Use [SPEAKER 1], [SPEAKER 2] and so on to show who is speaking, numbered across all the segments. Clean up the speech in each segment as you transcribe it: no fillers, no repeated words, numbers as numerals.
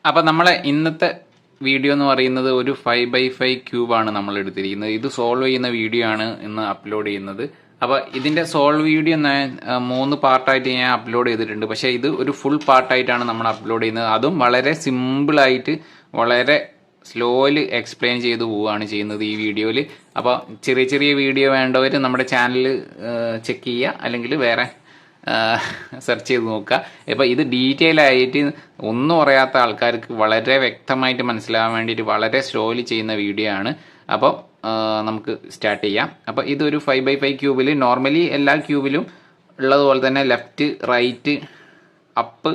[SPEAKER 1] അപ്പോൾ നമ്മളെ ഇന്നത്തെ വീഡിയോ എന്ന് പറയുന്നത് ഒരു 5x5 ക്യൂബാണ് നമ്മൾ എടുത്തിരിക്കുന്നത്. ഇത് സോൾവ് ചെയ്യുന്ന വീഡിയോ ആണ് ഇന്ന് അപ്ലോഡ് ചെയ്യുന്നത്. അപ്പോൾ ഇതിന്റെ സോൾവ് വീഡിയോ ഞാൻ 3 പാർട്ടായിട്ട് ഞാൻ അപ്ലോഡ് ചെയ്തിട്ടുണ്ട്. പക്ഷേ ഇത് ഒരു ഫുൾ പാർട്ടായിട്ടാണ് നമ്മൾ അപ്ലോഡ് ചെയ്യുന്നത്. അതും വളരെ സിമ്പിളായിട്ട് വളരെ സ്ലോയിൽ എക്സ്പ്ലെയിൻ ചെയ്ത് പോവുകയാണ് ചെയ്യുന്നത് ഈ വീഡിയോയിൽ. അപ്പോൾ ചെറിയ ചെറിയ വീഡിയോ വേണ്ടവർ നമ്മുടെ ചാനൽ ചെക്ക് ചെയ്യുക, അല്ലെങ്കിൽ വേറെ സെർച്ച് ചെയ്ത് നോക്കുക. ഇപ്പോൾ ഇത് ഡീറ്റെയിൽ ആയിട്ട് ഒന്നും അറിയാത്ത ആൾക്കാർക്ക് വളരെ വ്യക്തമായിട്ട് മനസ്സിലാവാൻ വേണ്ടിയിട്ട് വളരെ സ്ലോലി ചെയ്യുന്ന വീഡിയോ ആണ്. അപ്പോൾ നമുക്ക് സ്റ്റാർട്ട് ചെയ്യാം. അപ്പോൾ ഇതൊരു 5x5 ക്യൂബിൽ നോർമലി എല്ലാ ക്യൂബിലും ഉള്ളതുപോലെ തന്നെ left, right, up,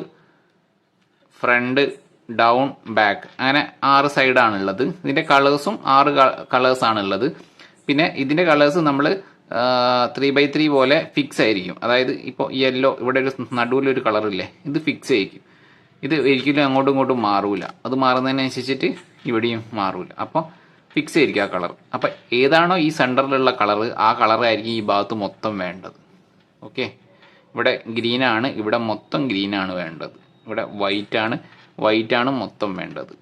[SPEAKER 1] front, down, back, അങ്ങനെ 6 സൈഡാണുള്ളത്. ഇതിൻ്റെ കളേഴ്സും 6 കളേഴ്സാണുള്ളത്. പിന്നെ ഇതിൻ്റെ കളേഴ്സ് നമ്മൾ 3x3 പോലെ ഫിക്സ് ആയിരിക്കും. അതായത് ഇപ്പോൾ യെല്ലോ, ഇവിടെ ഒരു നടുവിലൊരു കളറില്ലേ, ഇത് ഫിക്സ് ആയിരിക്കും. ഇത് ഒരിക്കലും അങ്ങോട്ടും ഇങ്ങോട്ടും മാറൂല. അത് മാറുന്നതിനനുസരിച്ചിട്ട് ഇവിടെയും മാറൂല. അപ്പോൾ ഫിക്സ് ആയിരിക്കും ആ കളർ. അപ്പം ഏതാണോ ഈ സെൻറ്ററിലുള്ള കളർ, ആ കളറായിരിക്കും ഈ ഭാഗത്ത് മൊത്തം വേണ്ടത്. ഓക്കെ, ഇവിടെ ഗ്രീനാണ്, ഇവിടെ മൊത്തം ഗ്രീനാണ് വേണ്ടത്. ഇവിടെ വൈറ്റാണ് മൊത്തം വേണ്ടത്.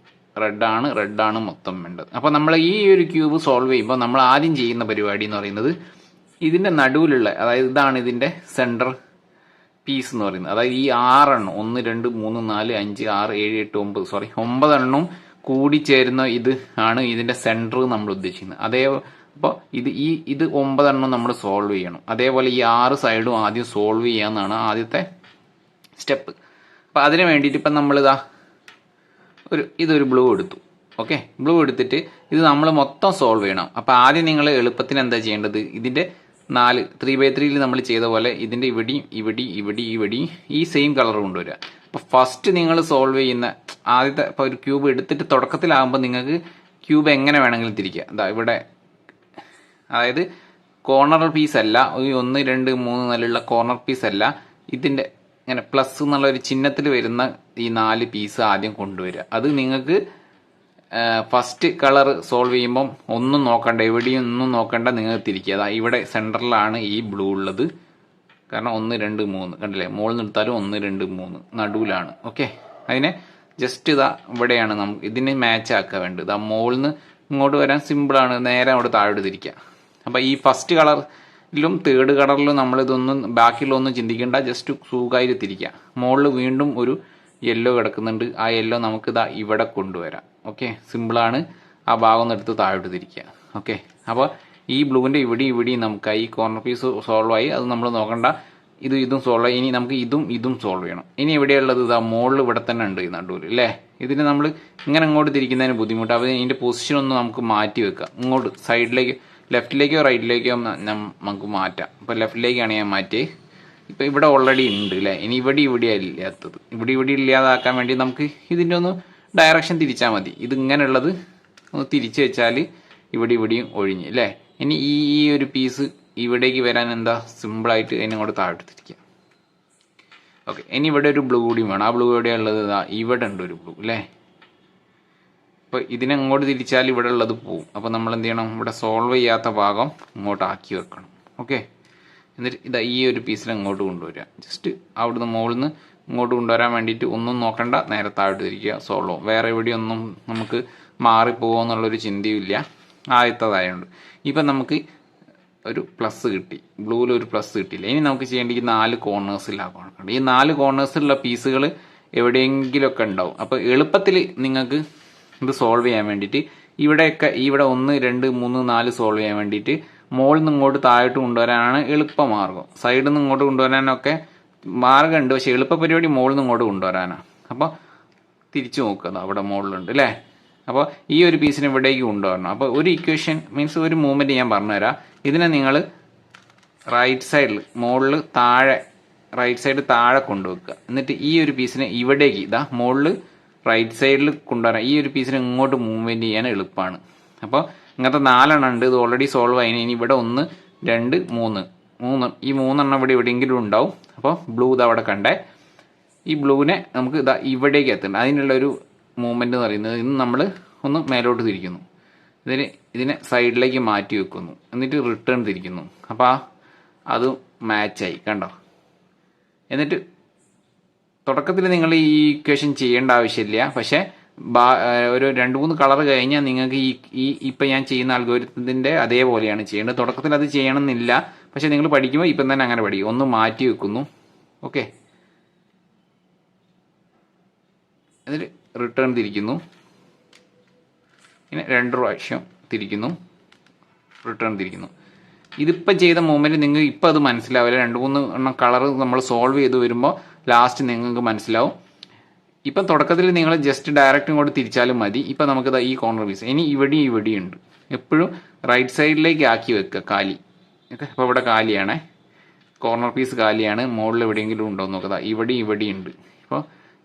[SPEAKER 1] റെഡാണ് മൊത്തം വേണ്ടത്. അപ്പോൾ നമ്മൾ ഈ ഒരു ക്യൂബ് സോൾവ് ചെയ്യുമ്പോൾ നമ്മൾ ആദ്യം ചെയ്യുന്ന പരിപാടി എന്ന് പറയുന്നത് ഇതിൻ്റെ നടുവിലുള്ള, അതായത് ഇതാണ് ഇതിൻ്റെ സെൻറ്റർ പീസ് എന്ന് പറയുന്നത്. അതായത് ഈ 6 എണ്ണം 1 2 3 4 5 6 7 8 9 സോറി 9 എണ്ണം കൂടി ചേരുന്ന ഇത് ആണ് ഇതിൻ്റെ സെൻറ്റർ നമ്മൾ ഉദ്ദേശിക്കുന്നത്. അപ്പോൾ ഇത് 9 എണ്ണം നമ്മൾ സോൾവ് ചെയ്യണം. അതേപോലെ ഈ 6 സൈഡും ആദ്യം സോൾവ് ചെയ്യാമെന്നാണ് ആദ്യത്തെ സ്റ്റെപ്പ്. അപ്പോൾ അതിന് വേണ്ടിയിട്ട് ഇപ്പം നമ്മളിതാ ഇതൊരു ബ്ലൂ എടുത്തു. ഓക്കെ, ബ്ലൂ എടുത്തിട്ട് ഇത് നമ്മൾ മൊത്തം സോൾവ് ചെയ്യണം. അപ്പോൾ ആദ്യം നിങ്ങൾ എളുപ്പത്തിന് എന്താ ചെയ്യേണ്ടത്, ഇതിൻ്റെ 3x3 നമ്മൾ ചെയ്ത പോലെ ഇതിൻ്റെ ഇവിടെയും ഈ സെയിം കളർ കൊണ്ടുവരിക. അപ്പോൾ ഫസ്റ്റ് നിങ്ങൾ സോൾവ് ചെയ്യുന്ന ആദ്യത്തെ, ഇപ്പോൾ ഒരു ക്യൂബ് എടുത്തിട്ട് തുടക്കത്തിലാകുമ്പോൾ നിങ്ങൾക്ക് ക്യൂബ് എങ്ങനെ വേണമെങ്കിലും തിരിക്കുക. എന്താ ഇവിടെ, അതായത് കോർണർ പീസ് അല്ല, 1 2 3 4 കോർണർ പീസ് അല്ല, ഇതിൻ്റെ ഇങ്ങനെ പ്ലസ് എന്നുള്ള ഒരു ചിഹ്നത്തിൽ വരുന്ന ഈ 4 പീസ് ആദ്യം കൊണ്ടുവരിക. അത് നിങ്ങൾക്ക് ഫസ്റ്റ് കളർ സോൾവ് ചെയ്യുമ്പം ഒന്നും നോക്കണ്ട, എവിടെയും ഒന്നും നോക്കണ്ട, നിങ്ങൾക്ക് തിരിക്കുക. അതാ ഇവിടെ സെൻറ്ററിലാണ് ഈ ബ്ലൂ ഉള്ളത്. കാരണം 1 2 3 കണ്ടില്ലേ, മുകളിൽ നിർത്താലും 1 2 3 നടുവിലാണ്. ഓക്കെ, അതിനെ ജസ്റ്റ് ഇതാ ഇവിടെയാണ് നമുക്ക് ഇതിന് മാച്ച് ആക്കാൻ വേണ്ടത്. ഇതാ മുകളിൽ നിന്ന് ഇങ്ങോട്ട് വരാൻ സിമ്പിളാണ്, നേരെ അങ്ങോട്ട് താഴോട്ട് തിരിക്കുക. അപ്പോൾ ഈ ഫസ്റ്റ് കളറിലും തേർഡ് കളറിലും നമ്മളിതൊന്നും ബാക്കിയുള്ളൊന്നും ചിന്തിക്കേണ്ട, ജസ്റ്റ് സുഖമായിട്ട് തിരിക്കുക. മുകളിൽ വീണ്ടും ഒരു യെല്ലോ കിടക്കുന്നുണ്ട്, ആ യെല്ലോ നമുക്ക് ഇതാ ഇവിടെ കൊണ്ടുവരാം. ഓക്കെ, സിമ്പിളാണ്. ആ ഭാഗം ഒന്ന് എടുത്ത് താഴോട്ട് തിരിക്കുക. ഓക്കെ, അപ്പോൾ ഈ ബ്ലൂവിൻ്റെ ഇവിടെയും നമുക്ക് ഈ കോർണർ പീസ് സോൾവ് ആയി. അത് നമ്മൾ നോക്കണ്ട, ഇതും സോൾവ് ആയി. ഇനി നമുക്ക് ഇതും സോൾവ് ചെയ്യണം. ഇനി എവിടെയുള്ളത്, ഇതാ മുകളിൽ ഇവിടെ തന്നെ ഉണ്ട് ഈ നടുവിൽ അല്ലേ. ഇതിന് നമ്മൾ ഇങ്ങനെ ഇങ്ങോട്ട് തിരിക്കുന്നതിന് ബുദ്ധിമുട്ട്. അപ്പോൾ ഇതിൻ്റെ പൊസിഷൻ ഒന്ന് നമുക്ക് മാറ്റി വെക്കാം. ഇങ്ങോട്ട് സൈഡിലേക്ക്, ലെഫ്റ്റിലേക്കോ റൈറ്റിലേക്കോ നമുക്ക് മാറ്റാം. ഇപ്പോൾ ലെഫ്റ്റിലേക്കാണ് ഞാൻ മാറ്റിയത്. ഇപ്പോൾ ഇവിടെ ഓൾറെഡി ഉണ്ട് അല്ലേ. ഇനി ഇവിടെ ഇല്ലാത്തത്, ഇവിടെ ഇല്ലാതാക്കാൻ വേണ്ടി നമുക്ക് ഇതിൻ്റെ ഒന്ന് ഡയറക്ഷൻ തിരിച്ചാൽ മതി. ഇത് ഇങ്ങനെയുള്ളത് ഒന്ന് തിരിച്ചു വെച്ചാൽ ഇവിടെയും ഒഴിഞ്ഞ് അല്ലേ. ഇനി ഈ ഒരു പീസ് ഇവിടേക്ക് വരാൻ എന്താ, സിമ്പിളായിട്ട് അതിനങ്ങോട്ട് താഴോട്ട് തിരിക്കുക. ഓക്കെ, ഇനി ഇവിടെ ഒരു ബ്ലൂ കൂടിയും വേണം. ആ ബ്ലൂ എവിടെയുള്ളത്, ഇവിടെ ഉണ്ട് ഒരു ബ്ലൂ അല്ലേ. അപ്പോൾ ഇതിനങ്ങോട്ട് തിരിച്ചാൽ ഇവിടെ ഉള്ളത് പോവും. അപ്പോൾ നമ്മൾ എന്ത് ചെയ്യണം, ഇവിടെ സോൾവ് ചെയ്യാത്ത ഭാഗം ഇങ്ങോട്ട് ആക്കി വെക്കണം. ഓക്കെ, എന്നിട്ട് ഇതാ ഈ ഒരു പീസിൽ അങ്ങോട്ട് കൊണ്ടുവരിക. ജസ്റ്റ് അവിടുന്ന് മുകളിൽ നിന്ന് ഇങ്ങോട്ട് കൊണ്ടുവരാൻ വേണ്ടിയിട്ട് ഒന്നും നോക്കണ്ട, നേരെ താഴോട്ട് തിരിക്കുക, സോൾവ്. വേറെ എവിടെയൊന്നും നമുക്ക് മാറിപ്പോകുമോ എന്നുള്ളൊരു ചിന്തയും ഇല്ല, ആദ്യത്തേതായതുകൊണ്ട്. ഇപ്പം നമുക്ക് ഒരു പ്ലസ് കിട്ടി, ബ്ലൂവിൽ ഒരു പ്ലസ് കിട്ടിയില്ല. ഇനി നമുക്ക് ചെയ്യേണ്ടത് ഈ 4 കോർണേഴ്സിലാക്കണം. ഈ 4 കോർണേഴ്സിലുള്ള പീസുകൾ എവിടെയെങ്കിലുമൊക്കെ ഉണ്ടാവും. അപ്പോൾ എളുപ്പത്തിൽ നിങ്ങൾക്ക് ഇത് സോൾവ് ചെയ്യാൻ വേണ്ടിയിട്ട് ഇവിടെ 1 2 3 4 സോൾവ് ചെയ്യാൻ വേണ്ടിയിട്ട് മുകളിൽ നിന്ന് ഇങ്ങോട്ട് താഴോട്ട് കൊണ്ടുവരാനാണ് എളുപ്പമാർഗം. സൈഡിൽ നിന്ന് ഇങ്ങോട്ട് കൊണ്ടുവരാനൊക്കെ മാർഗമുണ്ട്, പക്ഷെ എളുപ്പ പരിപാടി മുകളിൽ നിന്ന് ഇങ്ങോട്ട് കൊണ്ടുവരാനാണ്. അപ്പോൾ തിരിച്ചു നോക്കുക, അവിടെ മുകളിലുണ്ട് അല്ലേ. അപ്പോൾ ഈ ഒരു പീസിന് ഇവിടേക്ക് കൊണ്ടുവരണം. അപ്പോൾ ഒരു ഇക്വേഷൻ മീൻസ് ഒരു മൂവ്മെൻറ്റ് ഞാൻ പറഞ്ഞുതരാം. ഇതിനെ നിങ്ങൾ റൈറ്റ് സൈഡിൽ മുകളിൽ റൈറ്റ് സൈഡ് താഴെ കൊണ്ടുവെക്കുക. എന്നിട്ട് ഈ ഒരു പീസിനെ ഇവിടേക്ക് മുകളിൽ റൈറ്റ് സൈഡിൽ കൊണ്ടുവരാം. ഈ ഒരു പീസിനെ ഇങ്ങോട്ട് മൂവ്മെൻറ്റ് ചെയ്യാൻ എളുപ്പമാണ്. അപ്പോൾ ഇങ്ങനത്തെ 4 എണ്ണം ഉണ്ട്. ഇത് ഓൾറെഡി സോൾവ് ആയി. ഇനി ഇവിടെ 1 2 3 ഈ 3 എണ്ണം എവിടെയെങ്കിലും ഉണ്ടാവും. അപ്പോൾ ബ്ലൂ അവിടെ കണ്ടേ, ഈ ബ്ലൂവിനെ നമുക്ക് ഇവിടേക്ക് എത്തണം. അതിനുള്ളൊരു മൂവ്മെൻറ്റ് എന്ന് പറയുന്നത്, ഇന്ന് നമ്മൾ ഒന്ന് മേലോട്ട് തിരിക്കുന്നു, ഇതിനെ സൈഡിലേക്ക് മാറ്റി വെക്കുന്നു, എന്നിട്ട് റിട്ടേൺ തിരിക്കുന്നു. അപ്പോൾ അത് മാച്ചായി കണ്ടോ. എന്നിട്ട് തുടക്കത്തിൽ നിങ്ങൾ ഈ ഇക്വേഷൻ ചെയ്യേണ്ട ആവശ്യമില്ല, പക്ഷേ ഒരു 2-3 കളർ കഴിഞ്ഞാൽ നിങ്ങൾക്ക് ഇപ്പം ഞാൻ ചെയ്യുന്ന അൽഗോരിതത്തിൻ്റെ അതേപോലെയാണ് ചെയ്യേണ്ടത്. തുടക്കത്തിൽ അത് ചെയ്യണമെന്നില്ല, പക്ഷെ നിങ്ങൾ പഠിക്കുമ്പോൾ ഇപ്പം തന്നെ അങ്ങനെ പഠിക്കും. ഒന്ന് മാറ്റി വെക്കുന്നു. ഓക്കെ, എന്നിട്ട് റിട്ടേൺ തിരിക്കുന്നു. പിന്നെ 2 പ്രാവശ്യം തിരിക്കുന്നു, റിട്ടേൺ തിരിക്കുന്നു. ഇതിപ്പോൾ ചെയ്ത മൂവ്മെൻറ്റ് നിങ്ങൾക്ക് ഇപ്പം അത് മനസ്സിലാവില്ല. 2-3 എണ്ണം കളർ നമ്മൾ സോൾവ് ചെയ്ത് വരുമ്പോൾ ലാസ്റ്റ് നിങ്ങൾക്ക് മനസ്സിലാവും. ഇപ്പം തുടക്കത്തിൽ നിങ്ങൾ ജസ്റ്റ് ഡയറക്റ്റ് ഇങ്ങോട്ട് തിരിച്ചാലും മതി. ഇപ്പം നമുക്കിത് ഈ കോർണർ പീസ് ഇനി ഇവിടെയും ഉണ്ട്. എപ്പോഴും റൈറ്റ് സൈഡിലേക്ക് ആക്കി വെക്കുക കാലി. ഓക്കെ, അപ്പോൾ ഇവിടെ കാലിയാണേ, കോർണർ പീസ് കാലിയാണ്. മുകളിൽ എവിടെയെങ്കിലും ഉണ്ടോ എന്ന് നോക്കുക. ഇവിടെ ഉണ്ട്. അപ്പോൾ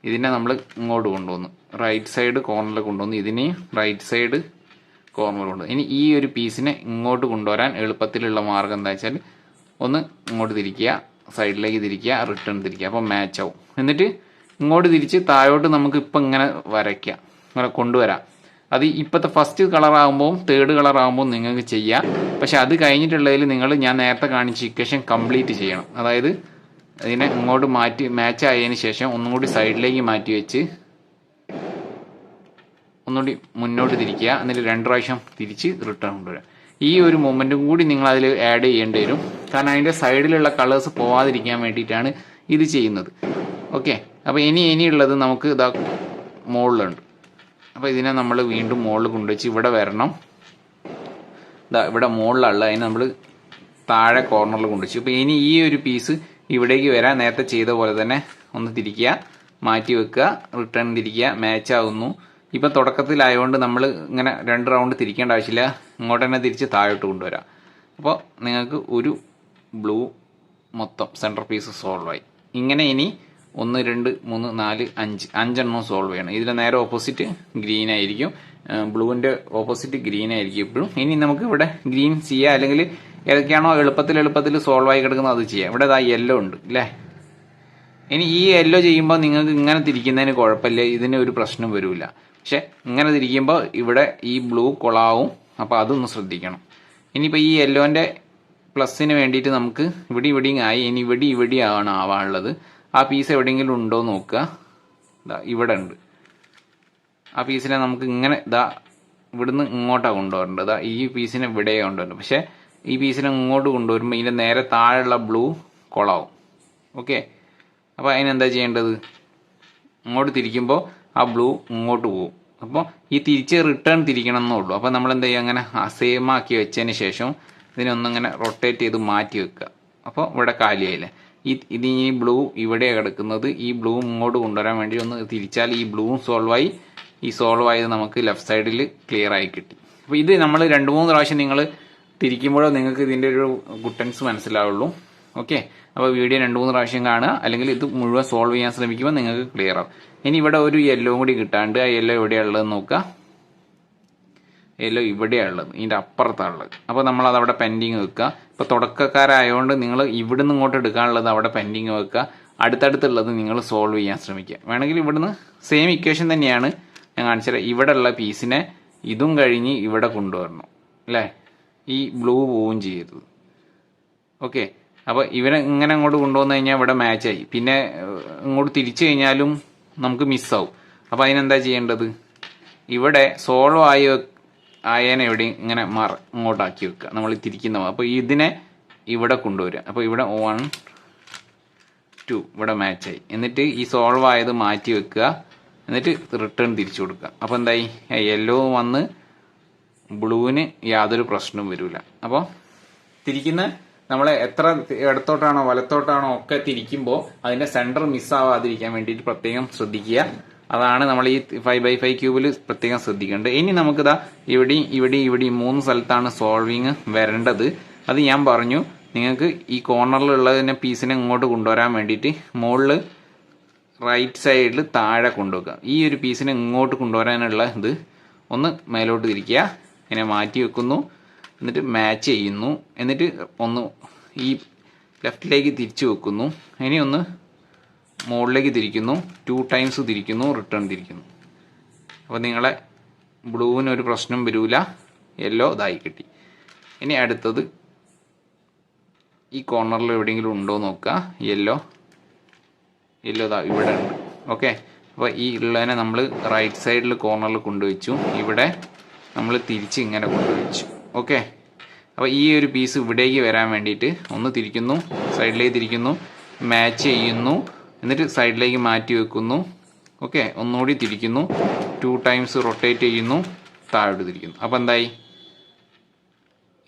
[SPEAKER 1] ഇതിനെ നമ്മൾ ഇങ്ങോട്ട് കൊണ്ടുവന്നു, റൈറ്റ് സൈഡ് കോർണറിൽ കൊണ്ടുവന്നു. ഇതിനെ റൈറ്റ് സൈഡ് കോർണർ കൊണ്ടുവന്നു. ഇനി ഈ ഒരു പീസിനെ ഇങ്ങോട്ട് കൊണ്ടുവരാൻ എളുപ്പത്തിലുള്ള മാർഗം എന്താ വെച്ചാൽ ഒന്ന് ഇങ്ങോട്ട് തിരിക്കുക, സൈഡിലേക്ക് തിരിക്കുക, റിട്ടേൺ തിരിക്കുക. അപ്പോൾ മാച്ച് ആവും. എന്നിട്ട് ഇങ്ങോട്ട് തിരിച്ച് താഴോട്ട് നമുക്ക് ഇപ്പം ഇങ്ങനെ വരയ്ക്കാം, ഇങ്ങനെ കൊണ്ടുവരാം. അത് ഇപ്പോഴത്തെ ഫസ്റ്റ് കളറാകുമ്പോൾ തേർഡ് കളറാകുമ്പോൾ നിങ്ങൾക്ക് ചെയ്യാം. പക്ഷെ അത് കഴിഞ്ഞിട്ടുള്ളതിൽ ഞാൻ നേരത്തെ കാണിച്ച ഇക്വേഷൻ കംപ്ലീറ്റ് ചെയ്യണം. അതായത് അതിനെ ഇങ്ങോട്ട് മാറ്റി മാച്ച് ആയതിനു ശേഷം ഒന്നും കൂടി സൈഡിലേക്ക് മാറ്റി വെച്ച് ഒന്നുകൂടി മുന്നോട്ട് തിരിക്കുക. എന്നിട്ട് 2 പ്രാവശ്യം തിരിച്ച് റിട്ടേൺ കൊണ്ടുവരാം. ഈ ഒരു മൊമെൻറ്റും കൂടി നിങ്ങൾ അതിൽ ആഡ് ചെയ്യേണ്ടി വരും. കാരണം അതിൻ്റെ സൈഡിലുള്ള കളേഴ്സ് പോവാതിരിക്കാൻ വേണ്ടിയിട്ടാണ് ഇത് ചെയ്യുന്നത്. ഓക്കെ, അപ്പോൾ ഇനിയുള്ളത് നമുക്ക് ഇതാ മുകളിലുണ്ട്. അപ്പോൾ ഇതിനെ നമ്മൾ വീണ്ടും മുകളിൽ കൊണ്ടുവച്ച് ഇവിടെ വരണം. ഇവിടെ മുകളിലുള്ള അതിനെ നമ്മൾ താഴെ കോർണറിൽ കൊണ്ടുവച്ചു. അപ്പോൾ ഇനി ഈ ഒരു പീസ് ഇവിടേക്ക് വരാൻ നേരത്തെ ചെയ്ത പോലെ തന്നെ ഒന്ന് തിരിക്കുക, മാറ്റി വെക്കുക, റിട്ടേൺ തിരിക്കുക, മാച്ച് ആവുന്നു. ഇപ്പം തുടക്കത്തിലായതുകൊണ്ട് നമ്മൾ ഇങ്ങനെ 2 റൗണ്ട് തിരിക്കേണ്ട ആവശ്യമില്ല, ഇങ്ങോട്ട് തന്നെ തിരിച്ച് താഴോട്ട് കൊണ്ടുവരാം. അപ്പോൾ നിങ്ങൾക്ക് ഒരു ബ്ലൂ മൊത്തം സെൻറ്റർ പീസ് സോൾവ് ആയി. ഇങ്ങനെ ഇനി 1 2 3 4 5 5 സോൾവ് ചെയ്യണം. ഇതിൻ്റെ നേരെ ഓപ്പോസിറ്റ് ഗ്രീൻ ആയിരിക്കും, ബ്ലൂവിൻ്റെ ഓപ്പോസിറ്റ് ഗ്രീൻ ആയിരിക്കും എപ്പോഴും. ഇനി നമുക്ക് ഇവിടെ ഗ്രീൻ ചെയ്യാം, അല്ലെങ്കിൽ ഏതൊക്കെയാണോ എളുപ്പത്തിൽ സോൾവ് ആയി കിടക്കുന്നത് അത് ചെയ്യാം. ഇവിടെ യെല്ലോ ഉണ്ട് അല്ലേ. ഇനി ഈ യെല്ലോ ചെയ്യുമ്പോൾ നിങ്ങൾക്ക് ഇങ്ങനെ തിരിക്കുന്നതിന് കുഴപ്പമില്ല, ഇതിന് ഒരു പ്രശ്നം വരില്ല. പക്ഷെ ഇങ്ങനെ തിരിക്കുമ്പോൾ ഇവിടെ ഈ ബ്ലൂ കൊളാവും. അപ്പോൾ അതൊന്ന് ശ്രദ്ധിക്കണം. ഇനിയിപ്പോൾ ഈ യെല്ലോൻ്റെ പ്ലസ്സിന് വേണ്ടിയിട്ട് നമുക്ക് ഇവിടെയും ആയി. ഇനി ഇവിടെയാണ് ആവാനുള്ളത്. ആ പീസ് എവിടെയെങ്കിലും ഉണ്ടോ എന്ന് നോക്കുക. ഇവിടെ ഉണ്ട്. ആ പീസിനെ നമുക്ക് ഇങ്ങനെ ഇവിടുന്ന് ഇങ്ങോട്ടാണ് കൊണ്ടുവരേണ്ടത്. ഈ പീസിനെ ഇവിടെ കൊണ്ടുവരണം. പക്ഷേ ഈ പീസിനെ ഇങ്ങോട്ട് കൊണ്ടുവരുമ്പോൾ ഇതിൻ്റെ നേരെ താഴെയുള്ള ബ്ലൂ കൊളാവും. ഓക്കെ, അപ്പോൾ അതിനെന്താ ചെയ്യേണ്ടത്? ഇങ്ങോട്ട് തിരിക്കുമ്പോൾ ആ ബ്ലൂ ഇങ്ങോട്ട് പോകും. അപ്പോൾ ഈ തിരിച്ച് റിട്ടേൺ തിരിക്കണം എന്നുള്ളൂ. അപ്പോൾ നമ്മൾ എന്താ ചെയ്യുക, അങ്ങനെ സെയിം ആക്കി വെച്ചതിന് ശേഷം ഇതിനൊന്നിങ്ങനെ റൊട്ടേറ്റ് ചെയ്ത് മാറ്റി വെക്കുക. അപ്പോൾ ഇവിടെ കാലിയായില്ലേ. ഇത് ഈ ബ്ലൂ ഇവിടെയാണ് കിടക്കുന്നത്. ഈ ബ്ലൂ ഇങ്ങോട്ട് കൊണ്ടുവരാൻ വേണ്ടി ഒന്ന് തിരിച്ചാൽ ഈ ബ്ലൂവും സോൾവായി. ഈ സോൾവ് ആയത് നമുക്ക് ലെഫ്റ്റ് സൈഡിൽ ക്ലിയർ ആയി കിട്ടി. അപ്പോൾ ഇത് നമ്മൾ 2-3 പ്രാവശ്യം നിങ്ങൾ തിരിക്കുമ്പോഴോ നിങ്ങൾക്ക് ഇതിൻ്റെ ഒരു ഗുട്ടൻസ് മനസ്സിലാവുള്ളൂ. ഓക്കെ, അപ്പോൾ വീഡിയോ 2-3 പ്രാവശ്യം കാണുക, അല്ലെങ്കിൽ ഇത് മുഴുവൻ സോൾവ് ചെയ്യാൻ ശ്രമിക്കുമ്പോൾ നിങ്ങൾക്ക് ക്ലിയർ ആവും. ഇനി ഇവിടെ ഒരു യെല്ലോ കൂടി കിട്ടാണ്ട്, ആ യെല്ലോ എവിടെയുള്ളതെന്ന് നോക്കുക. യെല്ലോ ഇവിടെയാണുള്ളത്, ഇതിൻ്റെ അപ്പുറത്താണുള്ളത്. അപ്പോൾ നമ്മളത് അവിടെ പെൻഡിങ് വെക്കുക. ഇപ്പോൾ തുടക്കക്കാരായതുകൊണ്ട് നിങ്ങൾ ഇവിടുന്ന് ഇങ്ങോട്ട് എടുക്കാനുള്ളത് അവിടെ പെൻഡിങ് വെക്കുക. അടുത്തടുത്തുള്ളത് നിങ്ങൾ സോൾവ് ചെയ്യാൻ ശ്രമിക്കുക. വേണമെങ്കിൽ ഇവിടുന്ന് സെയിം ഇക്വേഷൻ തന്നെയാണ് ഞാൻ കാണിച്ചത്. ഇവിടെ ഉള്ള പീസിനെ ഇതും കഴിഞ്ഞ് ഇവിടെ കൊണ്ടുവരണം അല്ലേ. ഈ ബ്ലൂ പോവും ചെയ്യരുത്. ഓക്കെ, അപ്പോൾ ഇവനെ ഇങ്ങനെ അങ്ങോട്ട് കൊണ്ടുവന്നു കഴിഞ്ഞാൽ ഇവിടെ മാച്ചായി. പിന്നെ ഇങ്ങോട്ട് തിരിച്ചു കഴിഞ്ഞാലും നമുക്ക് മിസ്സാവും. അപ്പോൾ അതിനെന്താ ചെയ്യേണ്ടത്? ഇവിടെ സോൾവ് ആയതിനെ എവിടെയും ഇങ്ങനെ ഇങ്ങോട്ടാക്കി വെക്കുക. നമ്മൾ തിരിക്കുന്ന അപ്പോൾ ഇതിനെ ഇവിടെ കൊണ്ടുവരിക. അപ്പോൾ ഇവിടെ 1 2 ഇവിടെ മാച്ചായി. എന്നിട്ട് ഈ സോൾവ് ആയത് മാറ്റി വെക്കുക. എന്നിട്ട് റിട്ടേൺ തിരിച്ചു കൊടുക്കുക. അപ്പോൾ എന്തായി, യെല്ലോ വന്ന് ബ്ലൂവിന് യാതൊരു പ്രശ്നവും വരില്ല. അപ്പോൾ തിരിക്കുന്ന നമ്മൾ എത്ര ഇടത്തോട്ടാണോ വലത്തോട്ടാണോ ഒക്കെ തിരിക്കുമ്പോൾ അതിൻ്റെ സെൻറ്റർ മിസ്സാവാതിരിക്കാൻ വേണ്ടിയിട്ട് പ്രത്യേകം ശ്രദ്ധിക്കുക. അതാണ് നമ്മൾ ഈ 5x5 ക്യൂബിൽ പ്രത്യേകം ശ്രദ്ധിക്കേണ്ടത്. ഇനി നമുക്കിതാ ഇവിടെയും 3 സ്ഥലത്താണ് സോൾവിങ് വരേണ്ടത്. അത് ഞാൻ പറഞ്ഞു. നിങ്ങൾക്ക് ഈ കോർണറിലുള്ളതിനെ പീസിനെ ഇങ്ങോട്ട് കൊണ്ടുവരാൻ വേണ്ടിയിട്ട് മുകളിൽ റൈറ്റ് സൈഡിൽ താഴെ കൊണ്ടുവെക്കുക. ഈ ഒരു പീസിനെ ഇങ്ങോട്ട് കൊണ്ടുവരാനുള്ള ഇത് ഒന്ന് മേലോട്ട് തിരിക്കുക. ഇങ്ങനെ മാറ്റി വെക്കുന്നു. എന്നിട്ട് മാച്ച് ചെയ്യുന്നു. എന്നിട്ട് ഒന്ന് ഈ ലെഫ്റ്റിലേക്ക് തിരിച്ചു വെക്കുന്നു. ഇനി ഒന്ന് മുകളിലേക്ക് തിരിക്കുന്നു. 2 ടൈംസ് തിരിക്കുന്നു, റിട്ടേൺ തിരിക്കുന്നു. അപ്പോൾ നിങ്ങളെ ബ്ലൂവിന് ഒരു പ്രശ്നം വരില്ല. യെല്ലോ ഇതായി കിട്ടി. ഇനി അടുത്തത് ഈ കോർണറിൽ എവിടെയെങ്കിലും ഉണ്ടോ നോക്കുക. യെല്ലോ ഇതാ ഇവിടെ ഉണ്ട്. ഓക്കെ, അപ്പോൾ ഈ ഉള്ളതിനെ നമ്മൾ റൈറ്റ് സൈഡിൽ കോർണറിൽ കൊണ്ടുവച്ചു. ഇവിടെ നമ്മൾ തിരിച്ച് ഇങ്ങനെ കൊണ്ടുവച്ചു. ഓക്കെ, അപ്പോൾ ഈ ഒരു പീസ് ഇവിടേക്ക് വരാൻ വേണ്ടിയിട്ട് ഒന്ന് തിരിക്കുന്നു, സൈഡിലേക്ക് തിരിക്കുന്നു, മാച്ച് ചെയ്യുന്നു, എന്നിട്ട് സൈഡിലേക്ക് മാറ്റി വെക്കുന്നു. ഓക്കെ, ഒന്നുകൂടി തിരിക്കുന്നു, 2 ടൈംസ് റൊട്ടേറ്റ് ചെയ്യുന്നു, താഴോട്ട് തിരിക്കുന്നു. അപ്പോൾ എന്തായി?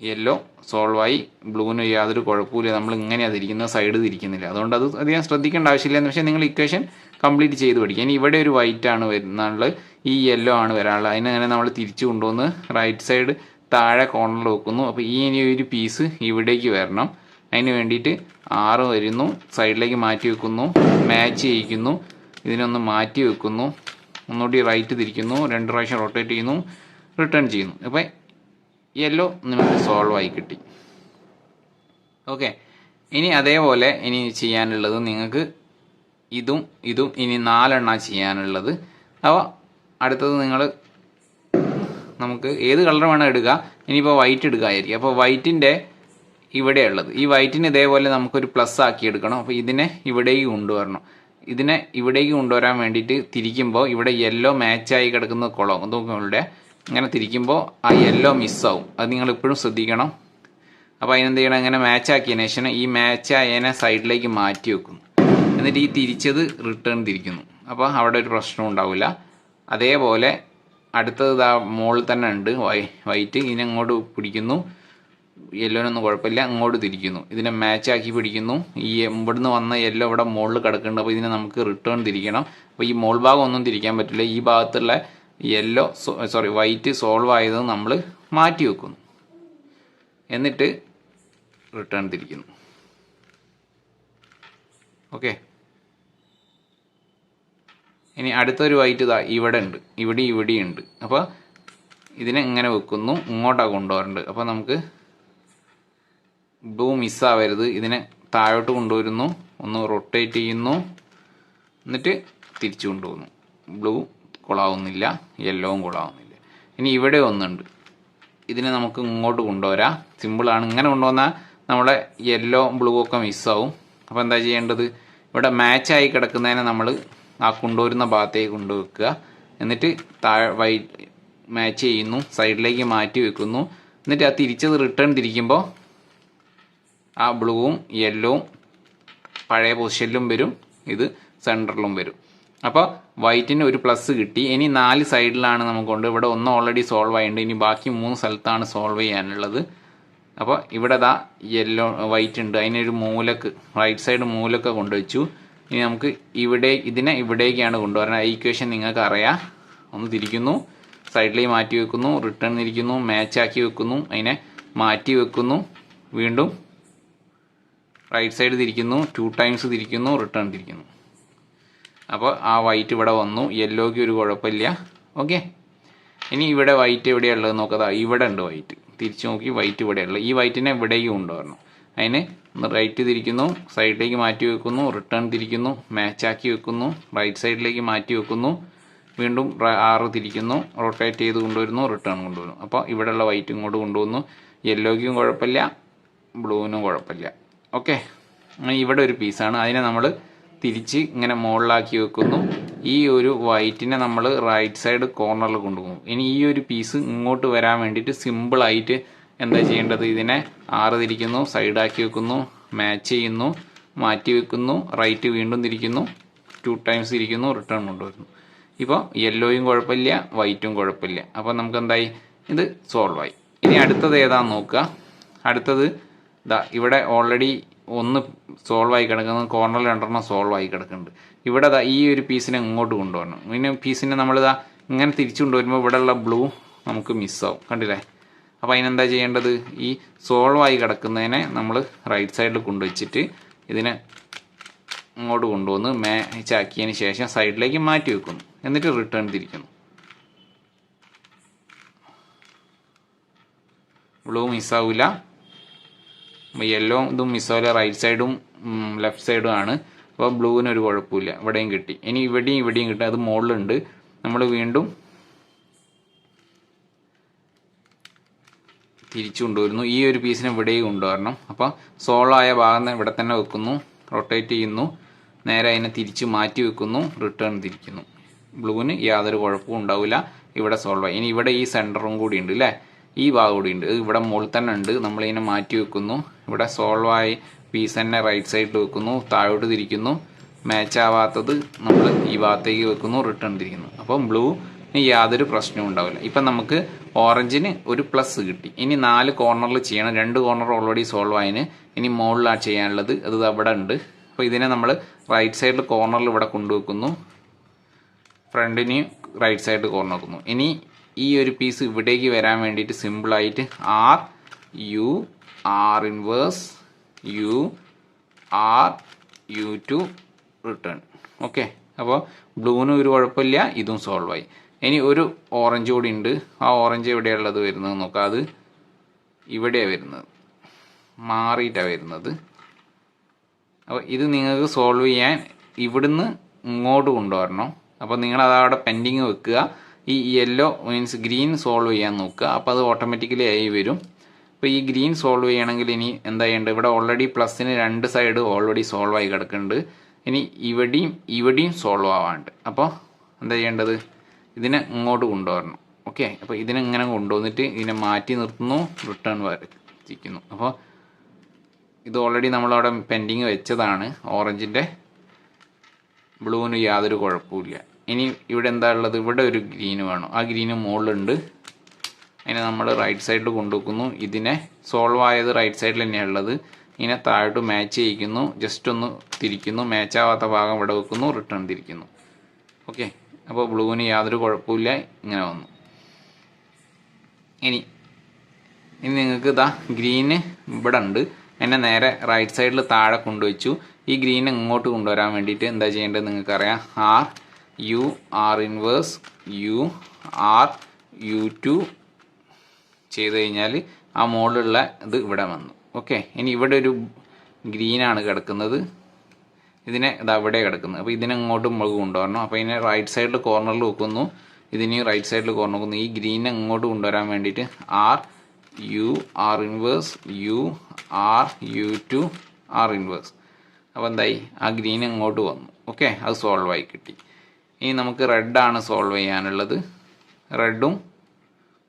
[SPEAKER 1] യെല്ലോ സോൾവായി. ബ്ലൂവിന് യാതൊരു കുഴപ്പമില്ല. നമ്മൾ ഇങ്ങനെയാണ് തിരിക്കുന്നത്, സൈഡ് തിരിക്കുന്നില്ല. അതുകൊണ്ട് അത് അധികം ശ്രദ്ധിക്കേണ്ട ആവശ്യമില്ല. എന്ന് പക്ഷേ നിങ്ങൾ ഇക്വേഷൻ കംപ്ലീറ്റ് ചെയ്ത് പഠിക്കുക. ഇനി ഇവിടെ ഒരു വൈറ്റ് ആണ് വരുന്നുള്ളത്, ഈ യെല്ലോ ആണ് വരാനുള്ളത്. അതിനങ്ങനെ നമ്മൾ തിരിച്ചു കൊണ്ടുവന്ന് റൈറ്റ് സൈഡ് താഴെ കോർണറിൽ വെക്കുന്നു. അപ്പോൾ ഈ ഇനി ഒരു പീസ് ഇവിടേക്ക് വരണം. അതിന് വേണ്ടിയിട്ട് 6 വരുന്നു, സൈഡിലേക്ക് മാറ്റി വെക്കുന്നു, മാച്ച് ചെയ്യിക്കുന്നു, ഇതിനൊന്ന് മാറ്റി വെക്കുന്നു, ഒന്നുകൂടി റൈറ്റ് തിരിക്കുന്നു, 2 പ്രാവശ്യം റൊട്ടേറ്റ് ചെയ്യുന്നു, റിട്ടേൺ ചെയ്യുന്നു. അപ്പോൾ യെല്ലോ നമുക്ക് സോൾവ് ആയി കിട്ടി. ഓക്കെ, ഇനി അതേപോലെ ഇനി ചെയ്യാനുള്ളത് നിങ്ങൾക്ക് ഇതും ഇനി 4 എണ്ണം ചെയ്യാനുള്ളത്. അപ്പോൾ അടുത്തത് നമുക്ക് ഏത് കളർ വേണം എടുക്കുക. ഇനിയിപ്പോൾ വൈറ്റ് എടുക്കാമായിരിക്കും. അപ്പോൾ വൈറ്റിൻ്റെ ഇവിടെയുള്ളത്, ഈ വൈറ്റിന് ഇതേപോലെ നമുക്കൊരു പ്ലസ് ആക്കി എടുക്കണം. അപ്പോൾ ഇതിനെ ഇവിടേക്ക് കൊണ്ടുവരണം. ഇതിനെ ഇവിടേക്ക് കൊണ്ടുവരാൻ വേണ്ടിയിട്ട് തിരിക്കുമ്പോൾ ഇവിടെ യെല്ലോ മാച്ചായി കിടക്കുന്ന കുളങ്ങളുടെ ഇങ്ങനെ തിരിക്കുമ്പോൾ ആ യെല്ലോ മിസ്സാവും. അത് നിങ്ങൾ എപ്പോഴും ശ്രദ്ധിക്കണം. അപ്പോൾ അതിനെന്ത് ചെയ്യണം? ഇങ്ങനെ മാച്ചാക്കിയതിന് ശേഷം ഈ മാച്ചായതിനെ സൈഡിലേക്ക് മാറ്റി വെക്കുന്നു. എന്നിട്ട് ഈ തിരിച്ചത് റിട്ടേൺ തിരിക്കുന്നു. അപ്പോൾ അവിടെ ഒരു പ്രശ്നം ഉണ്ടാവില്ല. അതേപോലെ അടുത്തത് മുകളിൽ തന്നെ ഉണ്ട് വൈറ്റ്. ഇതിനങ്ങോട്ട് പിടിക്കുന്നു, യെല്ലോനൊന്നും കുഴപ്പമില്ല, അങ്ങോട്ട് തിരിക്കുന്നു, ഇതിനെ മാച്ചാക്കി പിടിക്കുന്നു. ഈ ഇവിടുന്ന് വന്ന യെല്ലോ ഇവിടെ മുകളിൽ കിടക്കുന്നുണ്ട്. അപ്പോൾ ഇതിനെ നമുക്ക് റിട്ടേൺ തിരിക്കണം. അപ്പോൾ ഈ മോൾ ഭാഗം ഒന്നും തിരിക്കാൻ പറ്റില്ല. ഈ ഭാഗത്തുള്ള വൈറ്റ് സോൾവ് ആയത് നമ്മൾ മാറ്റി വെക്കുന്നു, എന്നിട്ട് റിട്ടേൺ തിരിക്കുന്നു. ഓക്കെ, ഇനി അടുത്തൊരു വൈറ്റ് ഇവിടെ ഉണ്ട്, ഇവിടെ ഉണ്ട്. അപ്പോൾ ഇതിനെ ഇങ്ങനെ വെക്കുന്നു, ഇങ്ങോട്ടാണ് കൊണ്ടുവരേണ്ടത്. അപ്പോൾ നമുക്ക് ബ്ലൂ മിസ്സാവരുത്. ഇതിനെ താഴോട്ട് കൊണ്ടുവരുന്നു, ഒന്ന് റൊട്ടേറ്റ് ചെയ്യുന്നു, എന്നിട്ട് തിരിച്ചു കൊണ്ടുപോകുന്നു. ബ്ലൂ കൊളാവുന്നില്ല, യെല്ലോവും കൊളാവുന്നില്ല. ഇനി ഇവിടെ ഒന്നുണ്ട്, ഇതിനെ നമുക്ക് ഇങ്ങോട്ട് കൊണ്ടുവരാം. സിമ്പിളാണ്. ഇങ്ങനെ കൊണ്ടുവന്നാൽ നമ്മളെ യെല്ലോ ബ്ലൂ ഒക്കെ മിസ്സാവും. അപ്പോൾ എന്താ ചെയ്യേണ്ടത്? ഇവിടെ മാച്ചായി കിടക്കുന്നതിനെ നമ്മൾ ആ കൊണ്ടുവരുന്ന ഭാഗത്തേക്ക് കൊണ്ടുവെക്കുക. എന്നിട്ട് വൈറ്റ് മാച്ച് ചെയ്യുന്നു, സൈഡിലേക്ക് മാറ്റി വെക്കുന്നു. എന്നിട്ട് ആ തിരിച്ചത് റിട്ടേൺ തിരിക്കുമ്പോൾ ആ ബ്ലൂവും യെല്ലോവും പഴയ പൊസിഷനിലും വരും, ഇത് സെൻറ്ററിലും വരും. അപ്പോൾ വൈറ്റിന് ഒരു പ്ലസ് കിട്ടി. ഇനി 4 സൈഡിലാണ് നമുക്കുണ്ട്. ഇവിടെ ഒന്ന് ഓൾറെഡി സോൾവ് ആയിട്ടുണ്ട്. ഇനി ബാക്കി 3 സ്ഥലത്താണ് സോൾവ് ചെയ്യാനുള്ളത്. അപ്പോൾ ഇവിടെ യെല്ലോ വൈറ്റ് ഉണ്ട്, അതിനൊരു മൂലക്ക് റൈറ്റ് സൈഡ് മൂലക്ക് കൊണ്ടുവച്ചു. ഇനി നമുക്ക് ഇതിനെ ഇവിടേക്കാണ് കൊണ്ടുവരുന്നത്. ഈക്വേഷൻ നിങ്ങൾക്ക് അറിയാം. ഒന്ന് തിരിക്കുന്നു, സൈഡിലേക്ക് മാറ്റി വെക്കുന്നു, റിട്ടേൺ തിരിക്കുന്നു, മാച്ചാക്കി വെക്കുന്നു, അതിനെ മാറ്റി വെക്കുന്നു, വീണ്ടും റൈറ്റ് സൈഡ് തിരിക്കുന്നു, 2 ടൈംസ് തിരിക്കുന്നു, റിട്ടേൺ തിരിക്കുന്നു. അപ്പോൾ ആ വൈറ്റ് ഇവിടെ വന്നു, യെല്ലോയ്ക്ക് ഒരു കുഴപ്പമില്ല. ഓക്കെ, ഇനി ഇവിടെ വൈറ്റ് എവിടെയുള്ളത് നോക്കുക. ഇവിടെ ഉണ്ട് വൈറ്റ്. തിരിച്ചു നോക്കി വൈറ്റ് ഇവിടെയുള്ളത്. ഈ വൈറ്റിനെ ഇവിടേക്ക് കൊണ്ടുവരണം. അതിന് ഒന്ന് റൈറ്റ് തിരിക്കുന്നു, സൈഡിലേക്ക് മാറ്റി വെക്കുന്നു, റിട്ടേൺ തിരിക്കുന്നു, മാച്ചാക്കി വെക്കുന്നു, റൈറ്റ് സൈഡിലേക്ക് മാറ്റി വെക്കുന്നു, വീണ്ടും 6 തിരിക്കുന്നു, റൊട്ടേറ്റ് ചെയ്ത് കൊണ്ടുവരുന്നു, റിട്ടേൺ കൊണ്ടുവരുന്നു. അപ്പോൾ ഇവിടെയുള്ള വൈറ്റ് ഇങ്ങോട്ട് കൊണ്ടുവന്നു. യെല്ലോയ്ക്കും കുഴപ്പമില്ല, ബ്ലൂവിനും കുഴപ്പമില്ല. ഓക്കെ, ഇവിടെ ഒരു പീസാണ്. അതിനെ നമ്മൾ തിരിച്ച് ഇങ്ങനെ മുകളിലാക്കി വെക്കുന്നു. ഈ ഒരു വൈറ്റിനെ നമ്മൾ റൈറ്റ് സൈഡ് കോർണറിൽ കൊണ്ടുപോകും. ഇനി ഈ ഒരു പീസ് ഇങ്ങോട്ട് വരാൻ വേണ്ടിയിട്ട് സിമ്പിളായിട്ട് എന്താ ചെയ്യേണ്ടത്? ഇതിനെ 6 തിരിക്കുന്നു, സൈഡാക്കി വെക്കുന്നു, മാച്ച് ചെയ്യുന്നു, മാറ്റി വെക്കുന്നു, റൈറ്റ് വീണ്ടും തിരിക്കുന്നു, 2 ടൈംസ് തിരിക്കുന്നു, റിട്ടേൺ കൊണ്ടുവരുന്നു. ഇപ്പോൾ യെല്ലോയും കുഴപ്പമില്ല, വൈറ്റും കുഴപ്പമില്ല. അപ്പോൾ നമുക്ക് എന്തായി? ഇത് സോൾവ് ആയി. ഇനി അടുത്തത് ഏതാണെന്ന് നോക്കുക. അടുത്തത് ഇവിടെ ഓൾറെഡി ഒന്ന് സോൾവ് ആയി കിടക്കുന്നത്, കോർണറിൽ 2 സോൾവ് ആയി കിടക്കുന്നുണ്ട്. ഇവിടെ ഈ ഒരു പീസിനെ ഇങ്ങോട്ട് കൊണ്ടുവരണം. ഇനി പീസിനെ നമ്മൾ ഇങ്ങനെ തിരിച്ചു കൊണ്ടുവരുമ്പോൾ ഇവിടെയുള്ള ബ്ലൂ നമുക്ക് മിസ്സാവും. കണ്ടില്ലേ? അപ്പോൾ അതിനെന്താ ചെയ്യേണ്ടത്? ഈ സോൾവ് ആയി കിടക്കുന്നതിനെ നമ്മൾ റൈറ്റ് സൈഡിൽ കൊണ്ടുവച്ചിട്ട് ഇതിനെ ഇങ്ങോട്ട് കൊണ്ടുവന്ന് മാച്ചാക്കിയതിന് ശേഷം സൈഡിലേക്ക് മാറ്റി വെക്കുന്നു, എന്നിട്ട് റിട്ടേൺ തിരിക്കുന്നു. ബ്ലൂ മിസ്സാവില്ല, യെല്ലോ ഇതും മിസ്സാവില്ല. റൈറ്റ് സൈഡും ലെഫ്റ്റ് സൈഡും ആണ്. അപ്പോൾ ബ്ലൂവിനൊരു കുഴപ്പമില്ല. ഇവിടെയും കിട്ടി. ഇനി ഇവിടെയും കിട്ടി. അത് മുകളിലുണ്ട്. നമ്മൾ വീണ്ടും തിരിച്ചു കൊണ്ടുവരുന്നു. ഈ ഒരു പീസിനെ ഇവിടേക്ക് കൊണ്ടുവരണം. അപ്പോൾ സോൾവ് ആയ ഭാഗം ഇവിടെ തന്നെ വെക്കുന്നു, റൊട്ടേറ്റ് ചെയ്യുന്നു, നേരെ അതിനെ തിരിച്ച് മാറ്റി വെക്കുന്നു, റിട്ടേൺ തിരിക്കുന്നു. ബ്ലൂവിന് യാതൊരു കുഴപ്പവും ഉണ്ടാവില്ല, ഇവിടെ സോൾവ് ആയി. ഇനി ഇവിടെ ഈ സെൻറ്ററും കൂടി ഉണ്ട് അല്ലേ, ഈ ഭാഗം കൂടി ഉണ്ട്, ഇവിടെ മുകളിൽ തന്നെ ഉണ്ട്. നമ്മളിതിനെ മാറ്റി വെക്കുന്നു. ഇവിടെ സോൾവ് ആയി പീസ് തന്നെ റൈറ്റ് സൈഡിൽ വെക്കുന്നു, താഴോട്ട് തിരിക്കുന്നു. മാച്ച് ആവാത്തത് നമ്മൾ ഈ ഭാഗത്തേക്ക് വെക്കുന്നു, റിട്ടേൺ തിരിക്കുന്നു. അപ്പം ബ്ലൂവിന് യാതൊരു പ്രശ്നവും ഉണ്ടാവില്ല. ഇപ്പം നമുക്ക് ഓറഞ്ചിന് ഒരു പ്ലസ് കിട്ടി. ഇനി 4 കോർണറിൽ ചെയ്യണം. 2 കോർണർ ഓൾറെഡി സോൾവ് ആയതിന്. ഇനി മുകളിലാണ് ചെയ്യാനുള്ളത്, അത് അവിടെ ഉണ്ട്. അപ്പോൾ ഇതിനെ നമ്മൾ റൈറ്റ് സൈഡിൽ കോർണറിൽ ഇവിടെ കൊണ്ടുവെക്കുന്നു, ഫ്രണ്ടിന് റൈറ്റ് സൈഡിൽ കോർണർ വെക്കുന്നു. ഇനി ഈ ഒരു പീസ് ഇവിടേക്ക് വരാൻ വേണ്ടിയിട്ട് സിമ്പിളായിട്ട് R inverse U2 return. Okay, അപ്പോൾ ബ്ലൂവിന് ഒരു കുഴപ്പമില്ല, ഇതും സോൾവ് ആയി. ഇനി ഒരു ഓറഞ്ച് കൂടി ഉണ്ട്. ആ ഓറഞ്ച് എവിടെയുള്ളത് വരുന്നത് നോക്കാം. അത് ഇവിടെയാണ് വരുന്നത്, മാറിയിട്ടാണ് വരുന്നത്. അപ്പോൾ ഇത് നിങ്ങൾക്ക് സോൾവ് ചെയ്യാൻ ഇവിടുന്ന് ഇങ്ങോട്ട് കൊണ്ടുവരണം. അപ്പോൾ നിങ്ങൾ അതവിടെ പെൻഡിങ് വെക്കുക. ഈ യെല്ലോ മീൻസ് ഗ്രീൻ സോൾവ് ചെയ്യാൻ നോക്കുക. അപ്പോൾ അത് ഓട്ടോമാറ്റിക്കലി ആയി വരും. അപ്പോൾ ഈ ഗ്രീൻ സോൾവ് ചെയ്യണമെങ്കിൽ ഇനി എന്താ ചെയ്യേണ്ടത്, ഇവിടെ ഓൾറെഡി പ്ലസിന് 2 സൈഡ് ഓൾറെഡി സോൾവ് ആയി കിടക്കുന്നുണ്ട്. ഇനി ഇവിടെയും സോൾവ് ആവാണ്ട്. അപ്പോൾ എന്താ ചെയ്യേണ്ടത്, ഇതിനെ ഇങ്ങോട്ട് കൊണ്ടുവരണം. ഓക്കെ, അപ്പോൾ ഇതിനെ ഇങ്ങനെ കൊണ്ടുവന്നിട്ട് ഇതിനെ മാറ്റി നിർത്തുന്നു, റിട്ടേൺ വരച്ചിരിക്കുന്നു. അപ്പോൾ ഇത് ഓൾറെഡി നമ്മളവിടെ പെൻഡിങ് വെച്ചതാണ് ഓറഞ്ചിൻ്റെ. ബ്ലൂവിന് യാതൊരു കുഴപ്പമില്ല. ഇനി ഇവിടെ എന്താ ഉള്ളത്, ഇവിടെ ഒരു ഗ്രീന് വേണം. ആ ഗ്രീന് മുകളിലുണ്ട്. അതിനെ നമ്മൾ റൈറ്റ് സൈഡിൽ കൊണ്ടുവെക്കുന്നു. ഇതിനെ സോൾവ് ആയത് റൈറ്റ് സൈഡിൽ തന്നെയാണ് ഉള്ളത്. ഇതിനെ താഴോട്ട് മാച്ച് ചെയ്യിക്കുന്നു, ജസ്റ്റ് ഒന്ന് തിരിക്കുന്നു, മാച്ച് ആവാത്ത ഭാഗം ഇവിടെ വെക്കുന്നു, റിട്ടേൺ തിരിക്കുന്നു. ഓക്കെ, അപ്പോൾ ബ്ലൂവിന് യാതൊരു കുഴപ്പമില്ല, ഇങ്ങനെ വന്നു. ഇനി നിങ്ങൾക്ക് ഇതാ ഗ്രീന് ഇവിടെ ഉണ്ട്. എന്നെ നേരെ റൈറ്റ് സൈഡിൽ താഴെ കൊണ്ടുവച്ചു. ഈ ഗ്രീൻ ഇങ്ങോട്ട് കൊണ്ടുവരാൻ വേണ്ടിയിട്ട് എന്താ ചെയ്യേണ്ടത് നിങ്ങൾക്കറിയാം. R ഇൻവേഴ്സ് U2 ചെയ്ത് കഴിഞ്ഞാൽ ആ മുകളിലുള്ള ഇത് ഇവിടെ വന്നു. ഓക്കെ, ഇനി ഇവിടെ ഒരു ഗ്രീനാണ് കിടക്കുന്നത്, ഇതിനെ ഇതാ ഇവിടെ കിടക്കുന്നത്. അപ്പോൾ ഇതിനെ ഇങ്ങോട്ട് മുകളിൽ കൊണ്ടുവരണം. അപ്പോൾ ഇതിനെ റൈറ്റ് സൈഡിൽ കോർണറിൽ വെക്കുന്നു, ഇതിന് റൈറ്റ് സൈഡിൽ കോർണർ വെക്കുന്നു. ഈ ഗ്രീനെ ഇങ്ങോട്ട് കൊണ്ടുവരാൻ വേണ്ടിയിട്ട് R inverse U2 R inverse. അപ്പോൾ എന്തായി, ആ ഗ്രീൻ ഇങ്ങോട്ട് വന്നു. ഓക്കെ, അത് സോൾവ് ആയി കിട്ടി. ഇനി നമുക്ക് റെഡാണ് സോൾവ് ചെയ്യാനുള്ളത്. റെഡും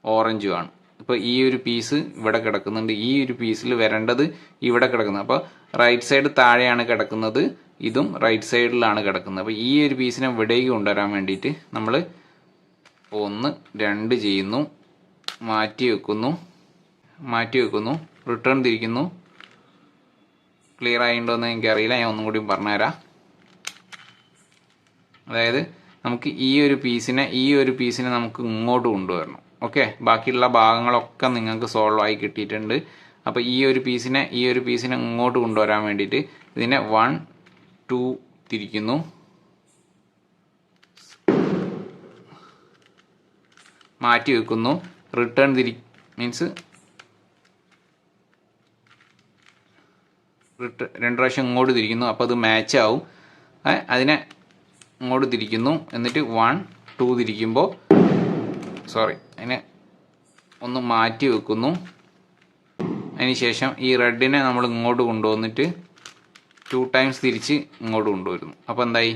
[SPEAKER 1] ഓറഞ്ചുമാണ്. ഇപ്പോൾ ഈ ഒരു പീസ് ഇവിടെ കിടക്കുന്നുണ്ട്, ഈ ഒരു പീസിൽ വരേണ്ടത് ഇവിടെ കിടക്കുന്നത്. അപ്പോൾ റൈറ്റ് സൈഡ് താഴെയാണ് കിടക്കുന്നത്, ഇതും റൈറ്റ് സൈഡിലാണ് കിടക്കുന്നത്. അപ്പോൾ ഈ ഒരു പീസിനെ ഇവിടേക്ക് കൊണ്ടുവരാൻ വേണ്ടിയിട്ട് നമ്മൾ 1 2 ചെയ്യുന്നു, മാറ്റി വെക്കുന്നു, റിട്ടേൺ തിരിക്കുന്നു. ക്ലിയർ ആയിട്ടുണ്ടോ എന്ന് എനിക്കറിയില്ല, ഞാൻ ഒന്നും കൂടി പറഞ്ഞുതരാം. അതായത് നമുക്ക് ഈ ഒരു പീസിനെ നമുക്ക് ഇങ്ങോട്ട് കൊണ്ടുവരണം. ഓക്കെ, ബാക്കിയുള്ള ഭാഗങ്ങളൊക്കെ നിങ്ങൾക്ക് സോൾവ് ആയി കിട്ടിയിട്ടുണ്ട്. അപ്പോൾ ഈ ഒരു പീസിനെ ഇങ്ങോട്ട് കൊണ്ടുവരാൻ വേണ്ടിയിട്ട് ഇതിനെ 1 2 തിരിക്കുന്നു, മാറ്റി വെക്കുന്നു, റിട്ടേൺ മീൻസ് 2 പ്രാവശ്യം ഇങ്ങോട്ട് തിരിക്കുന്നു. അപ്പോൾ അത് മാച്ച് ആവും. അതിനെ ഇങ്ങോട്ട് തിരിക്കുന്നു, എന്നിട്ട് 1 2 തിരിക്കുമ്പോൾ അതിനെ ഒന്ന് മാറ്റി വെക്കുന്നു. അതിനുശേഷം ഈ റെഡിനെ നമ്മൾ ഇങ്ങോട്ട് കൊണ്ടുവന്നിട്ട് 2 ടൈംസ് തിരിച്ച് ഇങ്ങോട്ട് കൊണ്ടുവരുന്നു. അപ്പോൾ എന്തായി,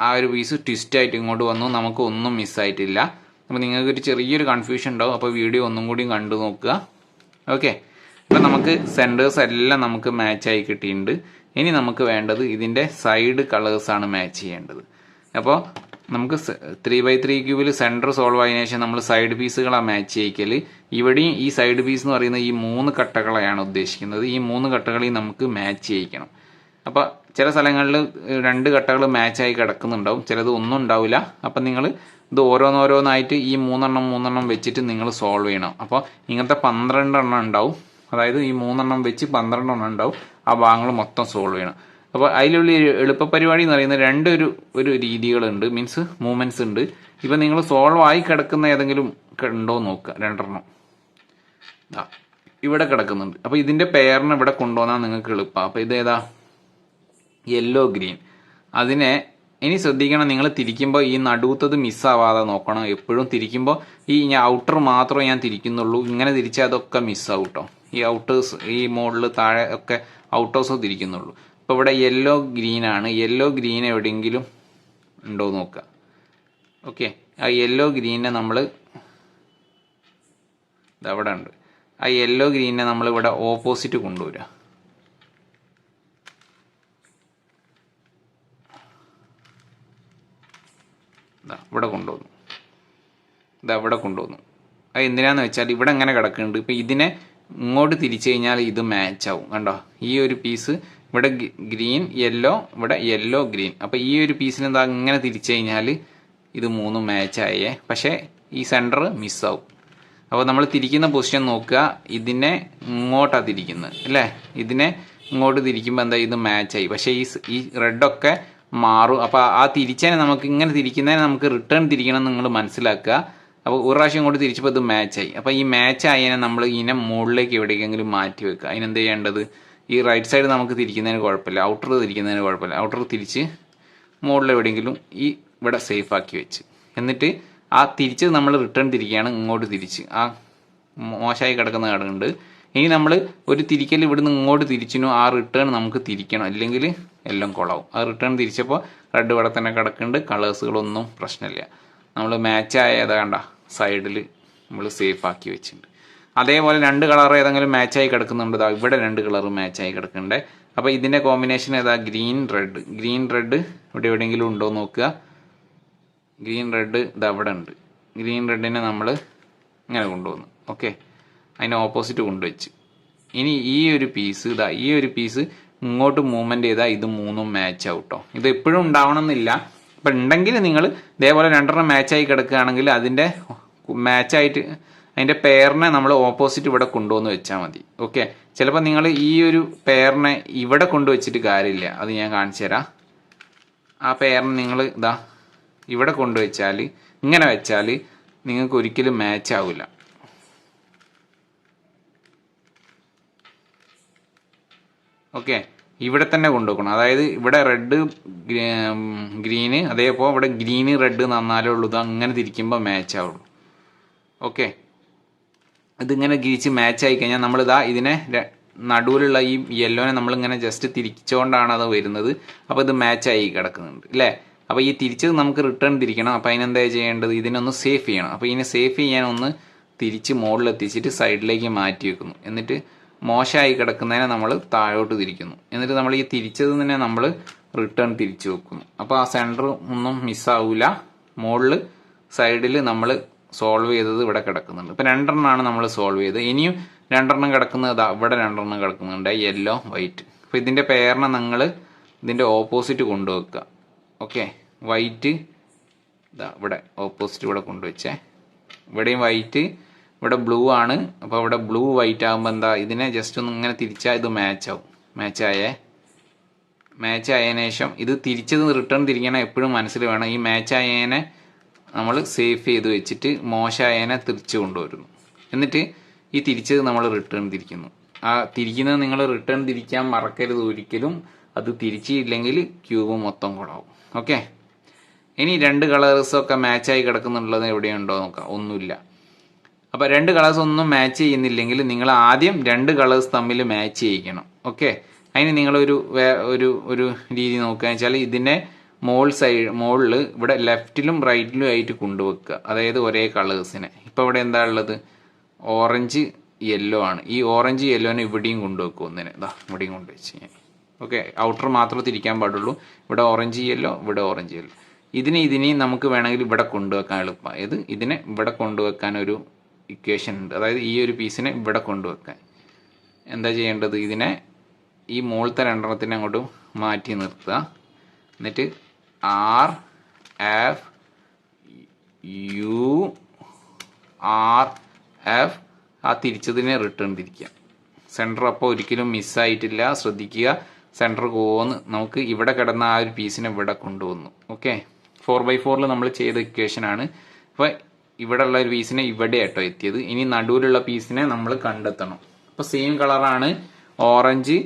[SPEAKER 1] ആ ഒരു പീസ് ട്വിസ്റ്റായിട്ട് ഇങ്ങോട്ട് വന്നു, നമുക്ക് ഒന്നും മിസ്സായിട്ടില്ല. അപ്പോൾ നിങ്ങൾക്കൊരു ചെറിയൊരു കൺഫ്യൂഷൻ ഉണ്ടാവും. അപ്പോൾ വീഡിയോ ഒന്നും കൂടി കണ്ടു നോക്കുക. ഓക്കെ, അപ്പോൾ നമുക്ക് സെൻറ്റേഴ്സ് എല്ലാം നമുക്ക് മാച്ചായി കിട്ടിയിട്ടുണ്ട്. ഇനി നമുക്ക് വേണ്ടത് ഇതിൻ്റെ സൈഡ് കളേഴ്സാണ് മാച്ച് ചെയ്യേണ്ടത്. അപ്പോൾ നമുക്ക് 3x3 ക്യൂബിൽ സെൻറ്റർ സോൾവ് ആയതിനു ശേഷം നമ്മൾ സൈഡ് പീസുകളാണ് മാച്ച് ചെയ്യിക്കൽ. ഇവിടെയും ഈ സൈഡ് പീസ് എന്ന് പറയുന്നത് ഈ 3 കട്ടകളെയാണ് ഉദ്ദേശിക്കുന്നത്. ഈ 3 കട്ടകളെയും നമുക്ക് മാച്ച് ചെയ്യിക്കണം. അപ്പോൾ ചില സ്ഥലങ്ങളിൽ 2 കട്ടകൾ മാച്ചായി കിടക്കുന്നുണ്ടാവും, ചിലത് ഒന്നും ഉണ്ടാവില്ല. അപ്പം നിങ്ങൾ ഇത് ഓരോന്നോരോന്നായിട്ട് ഈ 3 എണ്ണം വെച്ചിട്ട് നിങ്ങൾ സോൾവ് ചെയ്യണം. അപ്പോൾ ഇങ്ങനത്തെ 12 എണ്ണം ഉണ്ടാവും. അതായത് ഈ 3 എണ്ണം വെച്ച് 12 എണ്ണം ഉണ്ടാവും. ആ ഭാഗങ്ങൾ മൊത്തം സോൾവ് ചെയ്യണം. അപ്പോൾ അതിലുള്ള എളുപ്പ പരിപാടി എന്ന് പറയുന്നത് ഒരു രീതികളുണ്ട്, മീൻസ് മൂവ്മെൻറ്റ്സ് ഉണ്ട്. ഇപ്പം നിങ്ങൾ സോൾവ് ആയി കിടക്കുന്ന ഏതെങ്കിലും ഉണ്ടോ നോക്കുക. 2 എണ്ണം ഇവിടെ കിടക്കുന്നുണ്ട്. അപ്പോൾ ഇതിൻ്റെ പെയറിനെ ഇവിടെ കൊണ്ടുവന്നാൽ നിങ്ങൾക്ക് എളുപ്പമാണ്. അപ്പോൾ ഇതേതാ, യെല്ലോ ഗ്രീൻ. അതിനെ ഇനി ശ്രദ്ധിക്കണം, നിങ്ങൾ തിരിക്കുമ്പോൾ ഈ നടുത്തത് മിസ്സാവാതെ നോക്കണം. എപ്പോഴും തിരിക്കുമ്പോൾ ഈ ഔട്ടർ മാത്രമേ ഞാൻ തിരിക്കുന്നുള്ളൂ. ഇങ്ങനെ തിരിച്ചാൽ അതൊക്കെ മിസ്സാവും കേട്ടോ. ഈ ഔട്ടേഴ്സ് ഈ മുകളിൽ താഴെ ഒക്കെ ഔട്ടേഴ്സ് തിരിക്കുന്നുള്ളൂ. അപ്പോൾ ഇവിടെ യെല്ലോ ഗ്രീൻ ആണ്. യെല്ലോ ഗ്രീൻ എവിടെയെങ്കിലും ഉണ്ടോ നോക്കുക. ഓക്കെ, ആ യെല്ലോ ഗ്രീനെ നമ്മൾ ഇതവിടെ ഉണ്ട്. ആ യെല്ലോ ഗ്രീനെ നമ്മൾ ഇവിടെ ഓപ്പോസിറ്റ് കൊണ്ടുവരിക. ഇവിടെ കൊണ്ടുവന്നു, ഇവിടെ കൊണ്ടുവന്നു. അത് എന്തിനാന്ന് വെച്ചാൽ ഇവിടെ എങ്ങനെ കിടക്കുന്നുണ്ട്. ഇപ്പം ഇതിനെ ഇങ്ങോട്ട് തിരിച്ചു കഴിഞ്ഞാൽ ഇത് മാച്ച് ആവും. കണ്ടോ, ഈ ഒരു പീസ് ഇവിടെ ഗ്രീൻ യെല്ലോ, ഇവിടെ യെല്ലോ ഗ്രീൻ. അപ്പം ഈ ഒരു പീസിന് എന്താ ഇങ്ങനെ തിരിച്ചു കഴിഞ്ഞാൽ ഇത് മൂന്നും മാച്ചായേ. പക്ഷേ ഈ സെൻറ്റർ മിസ്സാവും. അപ്പോൾ നമ്മൾ തിരിക്കുന്ന പൊസിഷൻ നോക്കുക, ഇതിനെ ഇങ്ങോട്ടാണ് തിരിക്കുന്നത് അല്ലേ. ഇതിനെ ഇങ്ങോട്ട് തിരിക്കുമ്പോൾ എന്താ ഇത് മാച്ചായി. പക്ഷേ ഈ റെഡൊക്കെ മാറും. അപ്പോൾ ആ തിരിച്ചതിനെ നമുക്ക് ഇങ്ങനെ തിരിക്കുന്നതിനെ നമുക്ക് റിട്ടേൺ തിരിക്കണം എന്ന് നിങ്ങൾ മനസ്സിലാക്കുക. അപ്പോൾ ഒരു പ്രാവശ്യം ഇങ്ങോട്ട് തിരിച്ചപ്പോൾ ഇത് മാച്ചായി. അപ്പോൾ ഈ മാച്ച് ആയതിനെ നമ്മൾ ഇതിനെ മുകളിലേക്ക് എവിടേക്കെങ്കിലും മാറ്റി വെക്കുക. അതിനെന്ത് ചെയ്യേണ്ടത്, ഈ റൈറ്റ് സൈഡ് നമുക്ക് തിരിക്കുന്നതിന് കുഴപ്പമില്ല, ഔട്ടർ തിരിക്കുന്നതിന് കുഴപ്പമില്ല. ഔട്ടർ തിരിച്ച് മുകളിൽ എവിടെയെങ്കിലും ഈ ഇവിടെ സേഫ് ആക്കി വെച്ച്, എന്നിട്ട് ആ തിരിച്ചത് നമ്മൾ റിട്ടേൺ തിരിക്കുകയാണ് ഇങ്ങോട്ട് തിരിച്ച്. ആ മോശമായി കിടക്കുന്ന കിടക്കുന്നുണ്ട്. ഇനി നമ്മൾ ഒരു തിരിക്കൽ ഇവിടുന്ന് ഇങ്ങോട്ട് തിരിച്ചിനു, ആ റിട്ടേൺ നമുക്ക് തിരിക്കണം, അല്ലെങ്കിൽ എല്ലാം കുളവും. ആ റിട്ടേൺ തിരിച്ചപ്പോൾ റെഡ് ഇവിടെ തന്നെ കിടക്കുന്നുണ്ട്. കളേഴ്സുകളൊന്നും പ്രശ്നമില്ല. നമ്മൾ മാച്ചായതാ കണ്ട സൈഡിൽ നമ്മൾ സേഫ് ആക്കി വെച്ചിട്ടുണ്ട്. അതേപോലെ രണ്ട് കളർ ഏതെങ്കിലും മാച്ചായി കിടക്കുന്നുണ്ട്. ഇവിടെ രണ്ട് കളർ മാച്ചായി കിടക്കുന്നുണ്ട്. അപ്പോൾ ഇതിൻ്റെ കോമ്പിനേഷൻ ഏതാ, ഗ്രീൻ റെഡ്. ഗ്രീൻ റെഡ് ഇവിടെ എവിടെയെങ്കിലും ഉണ്ടോ എന്ന് നോക്കുക. ഗ്രീൻ റെഡ് ഇത് അവിടെ ഉണ്ട്. ഗ്രീൻ റെഡിനെ നമ്മൾ ഇങ്ങനെ കൊണ്ടുവന്നു. ഓക്കെ, അതിന് ഓപ്പോസിറ്റ് കൊണ്ടുവച്ച്. ഇനി ഈ ഒരു പീസ് ഈ ഒരു പീസ് ഇങ്ങോട്ട് മൂവ്മെൻറ്റ് ചെയ്താൽ ഇത് മൂന്നും മാച്ച് ആവും കേട്ടോ. ഇത് എപ്പോഴും ഉണ്ടാവണം എന്നില്ല. അപ്പം ഉണ്ടെങ്കിൽ നിങ്ങൾ ഇതേപോലെ രണ്ടെണ്ണം മാച്ചായി കിടക്കുകയാണെങ്കിൽ അതിൻ്റെ മാച്ചായിട്ട് അതിൻ്റെ പെയറിനെ നമ്മൾ ഓപ്പോസിറ്റ് ഇവിടെ കൊണ്ടുവന്ന് വെച്ചാൽ മതി. ഓക്കെ, ചിലപ്പോൾ നിങ്ങൾ ഈ ഒരു പെയറിനെ ഇവിടെ കൊണ്ടുവച്ചിട്ട് കാര്യമില്ല. അത് ഞാൻ കാണിച്ചു തരാം. ആ പെയറിനെ നിങ്ങൾ ഇവിടെ കൊണ്ടുവച്ചാൽ, ഇങ്ങനെ വെച്ചാൽ നിങ്ങൾക്ക് ഒരിക്കലും മാച്ച് ആവില്ല. ഓക്കെ, ഇവിടെ തന്നെ കൊണ്ടുവെക്കണം. അതായത് ഇവിടെ റെഡ് ഗ്രീന്, അതേപോലെ ഇവിടെ ഗ്രീന് റെഡ് നന്നാലേ ഉള്ളൂ. ഇത് അങ്ങനെ തിരിക്കുമ്പോൾ മാച്ച് ആവുള്ളൂ. ഓക്കെ, ഇതിങ്ങനെ തിരിച്ച് മാച്ച് ആയി കഴിഞ്ഞാൽ നമ്മൾ ഇതിനെ നടുവിലുള്ള ഈ യെല്ലോനെ നമ്മളിങ്ങനെ ജസ്റ്റ് തിരിച്ചുകൊണ്ടാണ് അത് വരുന്നത്. അപ്പോൾ ഇത് മാച്ചായി കിടക്കുന്നുണ്ട് അല്ലേ. അപ്പോൾ ഈ തിരിച്ചത് നമുക്ക് റിട്ടേൺ തിരിക്കണം. അപ്പോൾ അതിനെന്താ ചെയ്യേണ്ടത്, ഇതിനൊന്ന് സേഫ് ചെയ്യണം. അപ്പോൾ ഇതിനെ സേഫ് ചെയ്യാൻ ഒന്ന് തിരിച്ച് മുകളിലെത്തിച്ചിട്ട് സൈഡിലേക്ക് മാറ്റി വെക്കുന്നു. എന്നിട്ട് മോശമായി കിടക്കുന്നതിനെ നമ്മൾ താഴോട്ട് തിരിക്കുന്നു. എന്നിട്ട് നമ്മൾ ഈ തിരിച്ചത് തന്നെ നമ്മൾ റിട്ടേൺ തിരിച്ചു വെക്കുന്നു. അപ്പോൾ ആ സെൻറ്റർ ഒന്നും മിസ്സാവില്ല. മുകളിൽ സൈഡിൽ നമ്മൾ സോൾവ് ചെയ്തത് ഇവിടെ കിടക്കുന്നുണ്ട്. ഇപ്പം രണ്ടെണ്ണമാണ് നമ്മൾ സോൾവ് ചെയ്തത്. ഇനിയും രണ്ടെണ്ണം കിടക്കുന്നത് ഇവിടെ രണ്ടെണ്ണം കിടക്കുന്നുണ്ട്, യെല്ലോ വൈറ്റ്. അപ്പോൾ ഇതിൻ്റെ പെയറിനെ നിങ്ങൾ ഇതിൻ്റെ ഓപ്പോസിറ്റ് കൊണ്ടുവെക്കുക. ഓക്കെ, വൈറ്റ് ഇവിടെ ഓപ്പോസിറ്റ് ഇവിടെ കൊണ്ടുവച്ചേ. ഇവിടെയും വൈറ്റ്, ഇവിടെ ബ്ലൂ ആണ്. അപ്പോൾ ഇവിടെ ബ്ലൂ വൈറ്റ് ആകുമ്പോൾ എന്താ, ഇതിനെ ജസ്റ്റ് ഒന്ന് ഇങ്ങനെ തിരിച്ചാൽ ഇത് മാച്ച് ആവും. മാച്ച് ആയതിനു ശേഷം ഇത് തിരിച്ചത് റിട്ടേൺ തിരിക്കണം എപ്പോഴും മനസ്സിൽ വേണം. ഈ മാച്ച് ആയതിനെ നമ്മൾ സേഫ് ചെയ്ത് വെച്ചിട്ട് മോശമായതിനെ തിരിച്ച് കൊണ്ടുവരുന്നു. എന്നിട്ട് ഈ തിരിച്ചത് നമ്മൾ റിട്ടേൺ തിരിക്കുന്നു. ആ തിരിക്കുന്നത് നിങ്ങൾ റിട്ടേൺ തിരിക്കാൻ മറക്കരുത് ഒരിക്കലും. അത് തിരിച്ചില്ലെങ്കിൽ ക്യൂബ് മൊത്തം കൂടാവും. ഓക്കെ, ഇനി രണ്ട് കളേഴ്സൊക്കെ മാച്ചായി കിടക്കുന്നുള്ളത് എവിടെയുണ്ടോ നോക്കാം. ഒന്നുമില്ല. അപ്പോൾ രണ്ട് കളേഴ്സ് ഒന്നും മാച്ച് ചെയ്യുന്നില്ലെങ്കിൽ നിങ്ങൾ ആദ്യം രണ്ട് കളേഴ്സ് തമ്മിൽ മാച്ച് ചെയ്യിക്കണം. ഓക്കെ, അതിന് നിങ്ങളൊരു ഒരു രീതി നോക്കുക വെച്ചാൽ ഇതിനെ മുകളിൽ ഇവിടെ ലെഫ്റ്റിലും റൈറ്റിലും ആയിട്ട് കൊണ്ടുവെക്കുക. അതായത് ഒരേ കളേഴ്സിനെ. ഇപ്പോൾ ഇവിടെ എന്താ ഉള്ളത്, ഓറഞ്ച് യെല്ലോ ആണ്. ഈ ഓറഞ്ച് യെല്ലോനെ ഇവിടെയും കൊണ്ടുവെക്കും. ഒന്നിനെ ഇവിടെയും കൊണ്ടുവച്ച് ഞാൻ. ഓക്കെ, ഔട്ടർ മാത്രമേ തിരിക്കാൻ പാടുള്ളൂ. ഇവിടെ ഓറഞ്ച് യെല്ലോ, ഇവിടെ ഓറഞ്ച് യെല്ലോ. ഇതിനെയും നമുക്ക് വേണമെങ്കിൽ ഇവിടെ കൊണ്ടുവെക്കാൻ എളുപ്പമാണ്. ഇതിനെ ഇവിടെ കൊണ്ടുവെക്കാൻ ഒരു ഇക്വേഷൻ ഉണ്ട്. അതായത് ഈ ഒരു പീസിനെ ഇവിടെ കൊണ്ടുവെക്കാൻ എന്താ ചെയ്യേണ്ടത്, ഇതിനെ ഈ മുകളിലത്തെ രണ്ടെണ്ണത്തിനെ അങ്ങോട്ട് മാറ്റി നിർത്തുക. എന്നിട്ട് RFURF ആ തിരിച്ചതിനെ റിട്ടേൺ തിരിക്കുക. സെൻറ്റർ അപ്പോൾ ഒരിക്കലും മിസ്സായിട്ടില്ല, ശ്രദ്ധിക്കുക. സെൻറ്റർ പോന്ന് നമുക്ക് ഇവിടെ കിടന്ന ആ ഒരു പീസിനെ ഇവിടെ കൊണ്ടുവന്നു. ഓക്കെ, 4x4 നമ്മൾ ചെയ്ത ഇക്വേഷനാണ്. അപ്പോൾ ഇവിടെ ഉള്ള ഒരു പീസിനെ ഇവിടെ ആട്ടോ എത്തിയത്. ഇനി നടുവിലുള്ള പീസിനെ നമ്മൾ കണ്ടെത്തണം. അപ്പോൾ സെയിം കളറാണ് ഓറഞ്ച്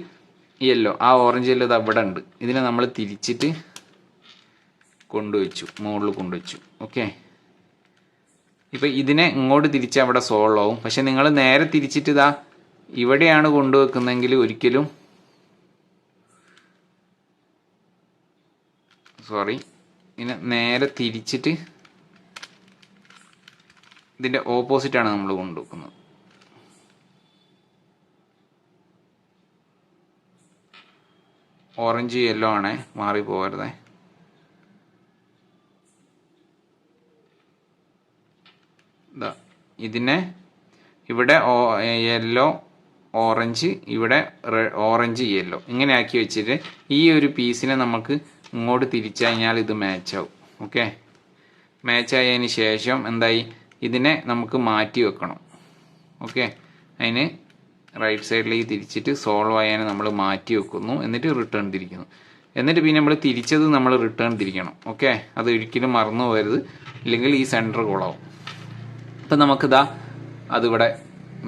[SPEAKER 1] യെല്ലോ. ആ ഓറഞ്ച് യെല്ലോ ഇത് അവിടെ ഉണ്ട്. ഇതിനെ നമ്മൾ തിരിച്ചിട്ട് കൊണ്ടുവച്ചു, മുകളിൽ കൊണ്ടുവച്ചു. ഓക്കെ, ഇപ്പം ഇതിനെ ഇങ്ങോട്ട് തിരിച്ച് അവിടെ സോൾവ് ആവും. പക്ഷെ നിങ്ങൾ നേരെ തിരിച്ചിട്ട് ഇവിടെയാണ് കൊണ്ടുവെക്കുന്നെങ്കിൽ ഒരിക്കലും ഇതിനെ നേരെ തിരിച്ചിട്ട് ഇതിൻ്റെ ഓപ്പോസിറ്റാണ് നമ്മൾ കൊണ്ടുവെക്കുന്നത്. ഓറഞ്ച് യെല്ലോ ആണേ, മാറിപ്പോകരുതേ. ഇതിനെ ഇവിടെ യെല്ലോ ഓറഞ്ച്, ഇവിടെ ഓറഞ്ച് യെല്ലോ, ഇങ്ങനെ ആക്കി വെച്ചിട്ട് ഈ ഒരു പീസിനെ നമുക്ക് ഇങ്ങോട്ട് തിരിച്ചു കഴിഞ്ഞാൽ ഇത് മാച്ചാവും. ഓക്കെ, മാച്ചായതിന് ശേഷം എന്തായി, ഇതിനെ നമുക്ക് മാറ്റി വെക്കണം. ഓക്കെ, അതിന് റൈറ്റ് സൈഡിലേക്ക് തിരിച്ചിട്ട് സോൾവ് ആയാൽ നമ്മൾ മാറ്റി വെക്കുന്നു, എന്നിട്ട് റിട്ടേൺ തിരിക്കുന്നു. എന്നിട്ട് പിന്നെ നമ്മൾ തിരിച്ചത് നമ്മൾ റിട്ടേൺ തിരിക്കണം. ഓക്കെ, അത് ഒരിക്കലും മറന്നു പോകരുത്, ഇല്ലെങ്കിൽ ഈ സെൻറ്റർ കുളാവും. അപ്പം നമുക്കിതാ അതിവിടെ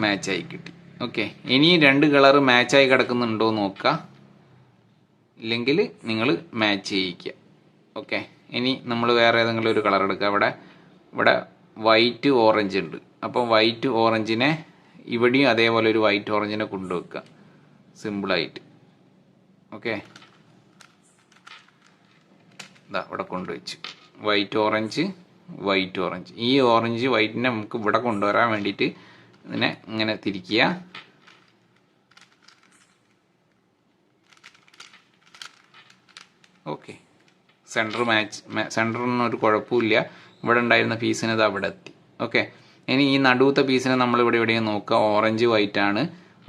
[SPEAKER 1] മാച്ചായി കിട്ടി. ഓക്കെ, ഇനി 2 കളറ് മാച്ചായി കിടക്കുന്നുണ്ടോ നോക്കുക, ഇല്ലെങ്കിൽ നിങ്ങൾ മാച്ച് ചെയ്യിക്കുക. ഓക്കെ, ഇനി നമ്മൾ വേറെ ഏതെങ്കിലും ഒരു കളർ എടുക്കുക. ഇവിടെ വൈറ്റ് ഓറഞ്ച് ഉണ്ട്. അപ്പം വൈറ്റ് ഓറഞ്ചിനെ ഇവിടെയും അതേപോലെ ഒരു വൈറ്റ് ഓറഞ്ചിനെ കൊണ്ടുവെക്കുക സിമ്പിളായിട്ട്. ഓക്കെ, ഇതാ ഇവിടെ കൊണ്ടുവച്ചു വൈറ്റ് ഓറഞ്ച്. ഈ ഓറഞ്ച് വൈറ്റിനെ നമുക്ക് ഇവിടെ കൊണ്ടുവരാൻ വേണ്ടിയിട്ട് ഇതിനെ ഇങ്ങനെ തിരിക്കുക. ഓക്കെ, സെൻറ്ററിനൊന്നും ഒരു കുഴപ്പമില്ല. ഇവിടെ ഉണ്ടായിരുന്ന പീസിന് ഇത് അവിടെ എത്തി. ഓക്കെ, ഇനി ഈ നടുവത്തെ പീസിനെ നമ്മൾ ഇവിടെ എവിടെയും നോക്കുക. ഓറഞ്ച് വൈറ്റ് ആണ്.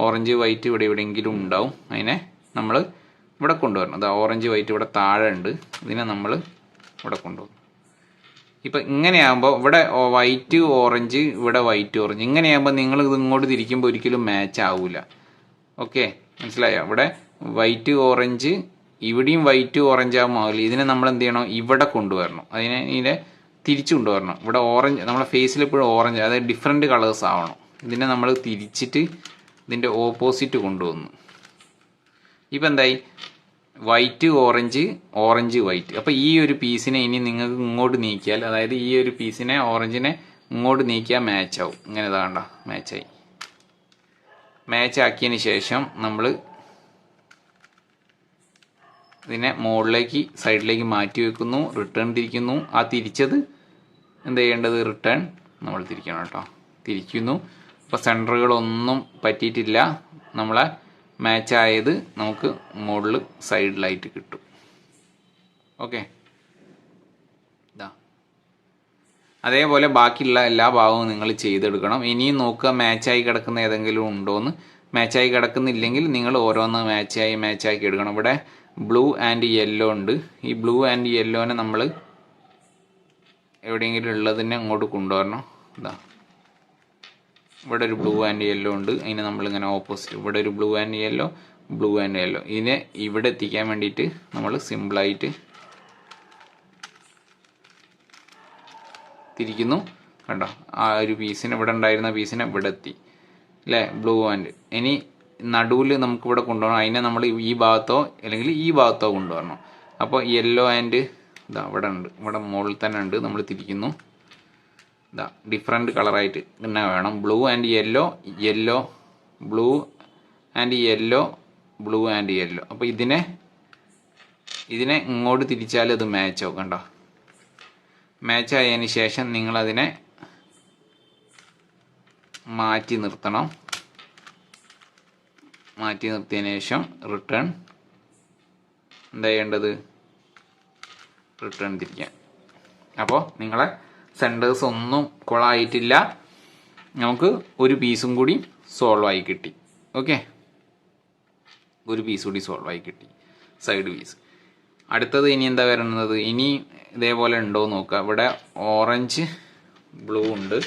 [SPEAKER 1] ഓറഞ്ച് വൈറ്റ് ഇവിടെ എവിടെയെങ്കിലും ഉണ്ടാവും. അതിനെ നമ്മൾ ഇവിടെ കൊണ്ടുവരണം. അതാ ഓറഞ്ച് വൈറ്റ് ഇവിടെ താഴെ ഉണ്ട്. ഇതിനെ നമ്മൾ ഇവിടെ കൊണ്ടുവന്നു. ഇപ്പം ഇങ്ങനെയാകുമ്പോൾ ഇവിടെ വൈറ്റ് ഓറഞ്ച്, ഇവിടെ വൈറ്റ് ഓറഞ്ച്, ഇങ്ങനെയാകുമ്പോൾ നിങ്ങൾ ഇത് ഇങ്ങോട്ട് തിരിക്കുമ്പോൾ ഒരിക്കലും മാച്ച് ആവില്ല. ഓക്കെ, മനസ്സിലായോ? ഇവിടെ വൈറ്റ് ഓറഞ്ച്, ഇവിടെയും വൈറ്റ് ഓറഞ്ച് ആകുമ്പോൾ ഇതിനെ നമ്മൾ എന്ത് ചെയ്യണം, ഇവിടെ കൊണ്ടുവരണം. ഇതിനെ തിരിച്ചു കൊണ്ടുവരണം. ഇവിടെ ഓറഞ്ച്, നമ്മളെ ഫേസിൽ എപ്പോഴും ഓറഞ്ച്, അതായത് ഡിഫറെൻറ്റ് കളേഴ്സ് ആവണം. ഇതിനെ നമ്മൾ തിരിച്ചിട്ട് ഇതിൻ്റെ ഓപ്പോസിറ്റ് കൊണ്ടുവന്നു. ഇപ്പം എന്തായി, വൈറ്റ് ഓറഞ്ച്, ഓറഞ്ച് വൈറ്റ്. അപ്പോൾ ഈ ഒരു പീസിനെ ഇനി നിങ്ങൾക്ക് ഇങ്ങോട്ട് നീക്കിയാൽ, അതായത് ഈ ഒരു പീസിനെ ഓറഞ്ചിനെ ഇങ്ങോട്ട് നീക്കിയാൽ മാച്ച് ആവും. ഇങ്ങനെ ഇതാണ്ട മാച്ചായി. മാച്ച് ആക്കിയതിന് ശേഷം നമ്മൾ ഇതിനെ മുകളിലേക്ക് സൈഡിലേക്ക് മാറ്റി വെക്കുന്നു, റിട്ടേൺ തിരിക്കുന്നു. ആ തിരിച്ചത് എന്ത് ചെയ്യേണ്ടത്, റിട്ടേൺ നമ്മൾ തിരിക്കണം കേട്ടോ. തിരിക്കുന്നു. അപ്പോൾ സെൻറ്ററുകളൊന്നും പറ്റിയിട്ടില്ല. നമ്മളെ മാച്ചായത് നമുക്ക് മുകളിൽ സൈഡിലായിട്ട് കിട്ടും. ഓക്കെ, ഇതാ അതേപോലെ ബാക്കിയുള്ള എല്ലാ ഭാഗവും നിങ്ങൾ ചെയ്തെടുക്കണം. ഇനിയും നോക്കുക മാച്ചായി കിടക്കുന്ന ഏതെങ്കിലും ഉണ്ടോയെന്ന്. മാച്ചായി കിടക്കുന്നില്ലെങ്കിൽ നിങ്ങൾ ഓരോന്ന് മാച്ചാക്കി എടുക്കണം. ഇവിടെ ബ്ലൂ ആൻഡ് യെല്ലോ ഉണ്ട്. ഈ ബ്ലൂ ആൻഡ് യെല്ലോനെ നമ്മൾ എവിടെയെങ്കിലും ഉള്ളതിനെ അങ്ങോട്ട് കൊണ്ടുവരണം. ഇതാ ഇവിടെ ഒരു ബ്ലൂ ആൻഡ് യെല്ലോ ഉണ്ട്. അതിനെ നമ്മളിങ്ങനെ ഓപ്പോസിറ്റ്, ഇവിടെ ഒരു ബ്ലൂ ആൻഡ് യെല്ലോ. ഇതിനെ ഇവിടെ എത്തിക്കാൻ വേണ്ടിയിട്ട് നമ്മൾ സിമ്പിളായിട്ട് തിരിക്കുന്നു. കണ്ടോ, ആ ഒരു പീസിന്, ഇവിടെ ഉണ്ടായിരുന്ന പീസിനെ ഇവിടെ എത്തി അല്ലേ, ബ്ലൂ ആൻഡ്. ഇനി നടുവിൽ നമുക്കിവിടെ കൊണ്ടുപോകണം. അതിനെ നമ്മൾ ഈ ഭാഗത്തോ അല്ലെങ്കിൽ ഈ ഭാഗത്തോ കൊണ്ടുവരണം. അപ്പോൾ യെല്ലോ ആൻഡ് ഇതാ ഇവിടെ ഉണ്ട്, ഇവിടെ മുകളിൽ തന്നെ ഉണ്ട്. നമ്മൾ തിരിക്കുന്നു. ഇതാ ഡിഫറെൻറ്റ് കളറായിട്ട് പിന്നെ വേണം. Blue and yellow, blue and yellow. അപ്പോൾ ഇതിനെ ഇങ്ങോട്ട് തിരിച്ചാൽ അത് മാച്ച് ആവും. കണ്ടോ, മാച്ച് ആയതിന് ശേഷം നിങ്ങളതിനെ മാറ്റി നിർത്തണം. മാറ്റി നിർത്തിയതിന് ശേഷം റിട്ടേൺ എന്താ ചെയ്യേണ്ടത്, റിട്ടേൺ തിരിക്കാൻ. അപ്പോൾ നിങ്ങളെ സെൻറ്റേഴ്സ് ഒന്നും കൊളായിട്ടില്ല. നമുക്ക് ഒരു പീസും കൂടി സോൾവ് ആയി കിട്ടി. ഓക്കെ, ഒരു പീസ് കൂടി സോൾവ് ആയി കിട്ടി, സൈഡ് പീസ്. അടുത്തത് ഇനി എന്താ വരുന്നത്, ഇനി ഇതേപോലെ ഉണ്ടോ നോക്കുക. ഇവിടെ ഓറഞ്ച് ബ്ലൂ ഉണ്ട്.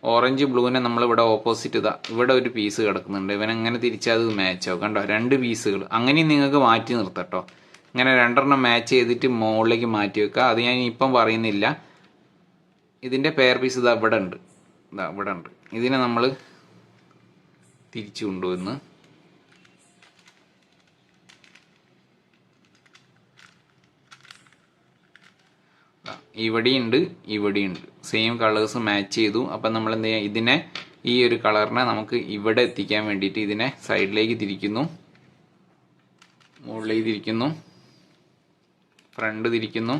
[SPEAKER 1] ഓറഞ്ച് ബ്ലൂവിനെ നമ്മൾ ഇവിടെ ഓപ്പോസിറ്റ് ഇതാ ഇവിടെ ഒരു പീസ് കിടക്കുന്നുണ്ട്. ഇവനെങ്ങനെ തിരിച്ചാൽ അത് മാച്ച് ആവും. കണ്ടോ, 2 പീസുകൾ. അങ്ങനെയും നിങ്ങൾക്ക് മാറ്റി നിർത്തട്ടോ. ഇങ്ങനെ 2 മാച്ച് ചെയ്തിട്ട് മുകളിലേക്ക് മാറ്റി വെക്കുക. അത് ഞാൻ ഇപ്പം പറയുന്നില്ല. ഇതിൻ്റെ പെയർ പീസ് ഇതാ ഇവിടെ ഉണ്ട്. ഇതിനെ നമ്മൾ തിരിച്ചു കൊണ്ടുവന്ന് ഇവിടെയുണ്ട്. സെയിം കളേഴ്സ് മാച്ച് ചെയ്തു. അപ്പം നമ്മൾ എന്ത് ചെയ്യാം, ഇതിനെ ഈ ഒരു കളറിനെ നമുക്ക് ഇവിടെ എത്തിക്കാൻ വേണ്ടിയിട്ട് ഇതിനെ സൈഡിലേക്ക് തിരിക്കുന്നു, മുകളിലേക്ക് തിരിക്കുന്നു, ഫ്രണ്ട് തിരിക്കുന്നു.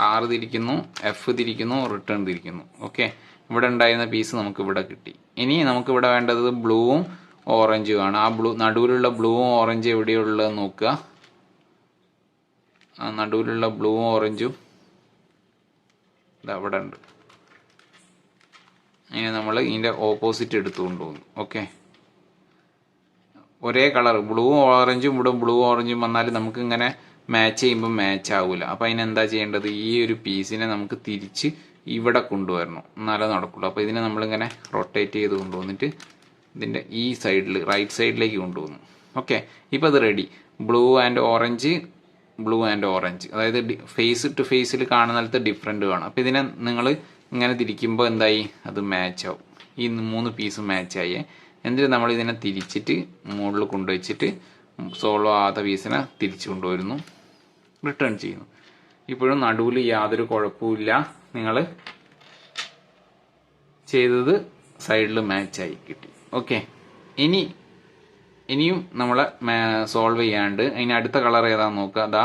[SPEAKER 1] R തിരിക്കുന്നു, F തിരിക്കുന്നു, റിട്ടേൺ തിരിക്കുന്നു. ഓക്കെ, ഇവിടെ ഉണ്ടായിരുന്ന പീസ് നമുക്ക് ഇവിടെ കിട്ടി. ഇനി നമുക്ക് ഇവിടെ വേണ്ടത് ബ്ലൂവും ഓറഞ്ചും ആണ്. ആ നടുവിലുള്ള ബ്ലൂവും ഓറഞ്ചും എവിടെയുള്ളത് നോക്കുക. ആ നടുവിലുള്ള ബ്ലൂവും ഓറഞ്ചും ഇവിടെ ഉണ്ട്. ഇനി നമ്മൾ ഇതിൻ്റെ ഓപ്പോസിറ്റ് എടുത്തു കൊണ്ടുപോകുന്നു. ഓക്കെ, ഒരേ കളർ ബ്ലൂവും ഓറഞ്ചും ഇവിടെ ബ്ലൂ ഓറഞ്ചും വന്നാൽ നമുക്ക് ഇങ്ങനെ മാച്ച് ചെയ്യുമ്പോൾ മാച്ച് ആവില്ല. അപ്പോൾ അതിനെന്താ ചെയ്യേണ്ടത്? ഈ ഒരു പീസിനെ നമുക്ക് തിരിച്ച് ഇവിടെ കൊണ്ടുവരണം, എന്നാലേ നടക്കുള്ളൂ. അപ്പോൾ ഇതിനെ നമ്മളിങ്ങനെ റൊട്ടേറ്റ് ചെയ്ത് കൊണ്ടുവന്നിട്ട് ഇതിൻ്റെ ഈ സൈഡിൽ റൈറ്റ് സൈഡിലേക്ക് കൊണ്ടുവന്നു. ഓക്കെ, ഇപ്പോൾ അത് ready. Blue and orange, blue and orange, അതായത് ഫേസ് ടു ഫേസിൽ കാണുന്നിടത്ത് ഡിഫറെൻറ്റ് കാണും. അപ്പോൾ ഇതിനെ നിങ്ങൾ ഇങ്ങനെ തിരിക്കുമ്പോൾ എന്തായി? അത് മാച്ച് ആവും. ഈ 3 പീസ് മാച്ചായി. എന്നിട്ട് നമ്മൾ ഇതിനെ തിരിച്ചിട്ട് മുകളിൽ കൊണ്ടുവച്ചിട്ട് സോൾവ് ആകാത്ത പീസിനെ തിരിച്ചു കൊണ്ടുവരുന്നു, റിട്ടേൺ ചെയ്യുന്നു. ഇപ്പോഴും നടുവിൽ യാതൊരു കുഴപ്പമില്ല. നിങ്ങൾ ചെയ്തത് സൈഡിൽ മാച്ചായി കിട്ടി. ഓക്കെ, ഇനിയും നമ്മളെ സോൾവ് ചെയ്യാണ്ട് അതിന് അടുത്ത കളർ ഏതാന്ന് നോക്കുക. അതാ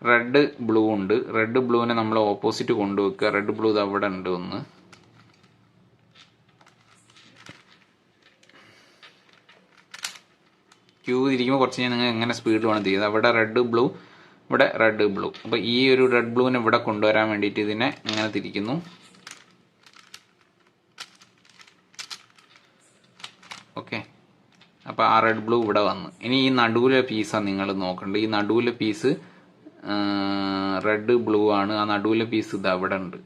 [SPEAKER 1] റെഡ് ബ്ലൂ ഉണ്ട്. റെഡ് ബ്ലൂവിനെ നമ്മൾ ഓപ്പോസിറ്റ് കൊണ്ടുവെക്കുക. റെഡ് ബ്ലൂ ഇത് അവിടെ ഉണ്ട്. ഒന്ന് ക്യൂ തിരിക്കുമ്പോൾ കുറച്ച് നിങ്ങൾ എങ്ങനെ സ്പീഡ് വേണം തിരിയുന്നത്. അവിടെ റെഡ് ബ്ലൂ, ഇവിടെ റെഡ് ബ്ലൂ. അപ്പോൾ ഈ ഒരു റെഡ് ബ്ലൂവിനെ ഇവിടെ കൊണ്ടുവരാൻ വേണ്ടിയിട്ട് ഇതിനെ ഇങ്ങനെ തിരിക്കുന്നു. ഓക്കെ, അപ്പോൾ ആ റെഡ് ബ്ലൂ ഇവിടെ വന്നു. ഇനി ഈ നടുവിലെ പീസാണ് നിങ്ങൾ നോക്കേണ്ടത്. ഈ നടുവിലെ പീസ് റെഡ് ബ്ലൂ ആണ്. ആ നടുവിലെ പീസ് ഇത് അവിടെ ഉണ്ട്.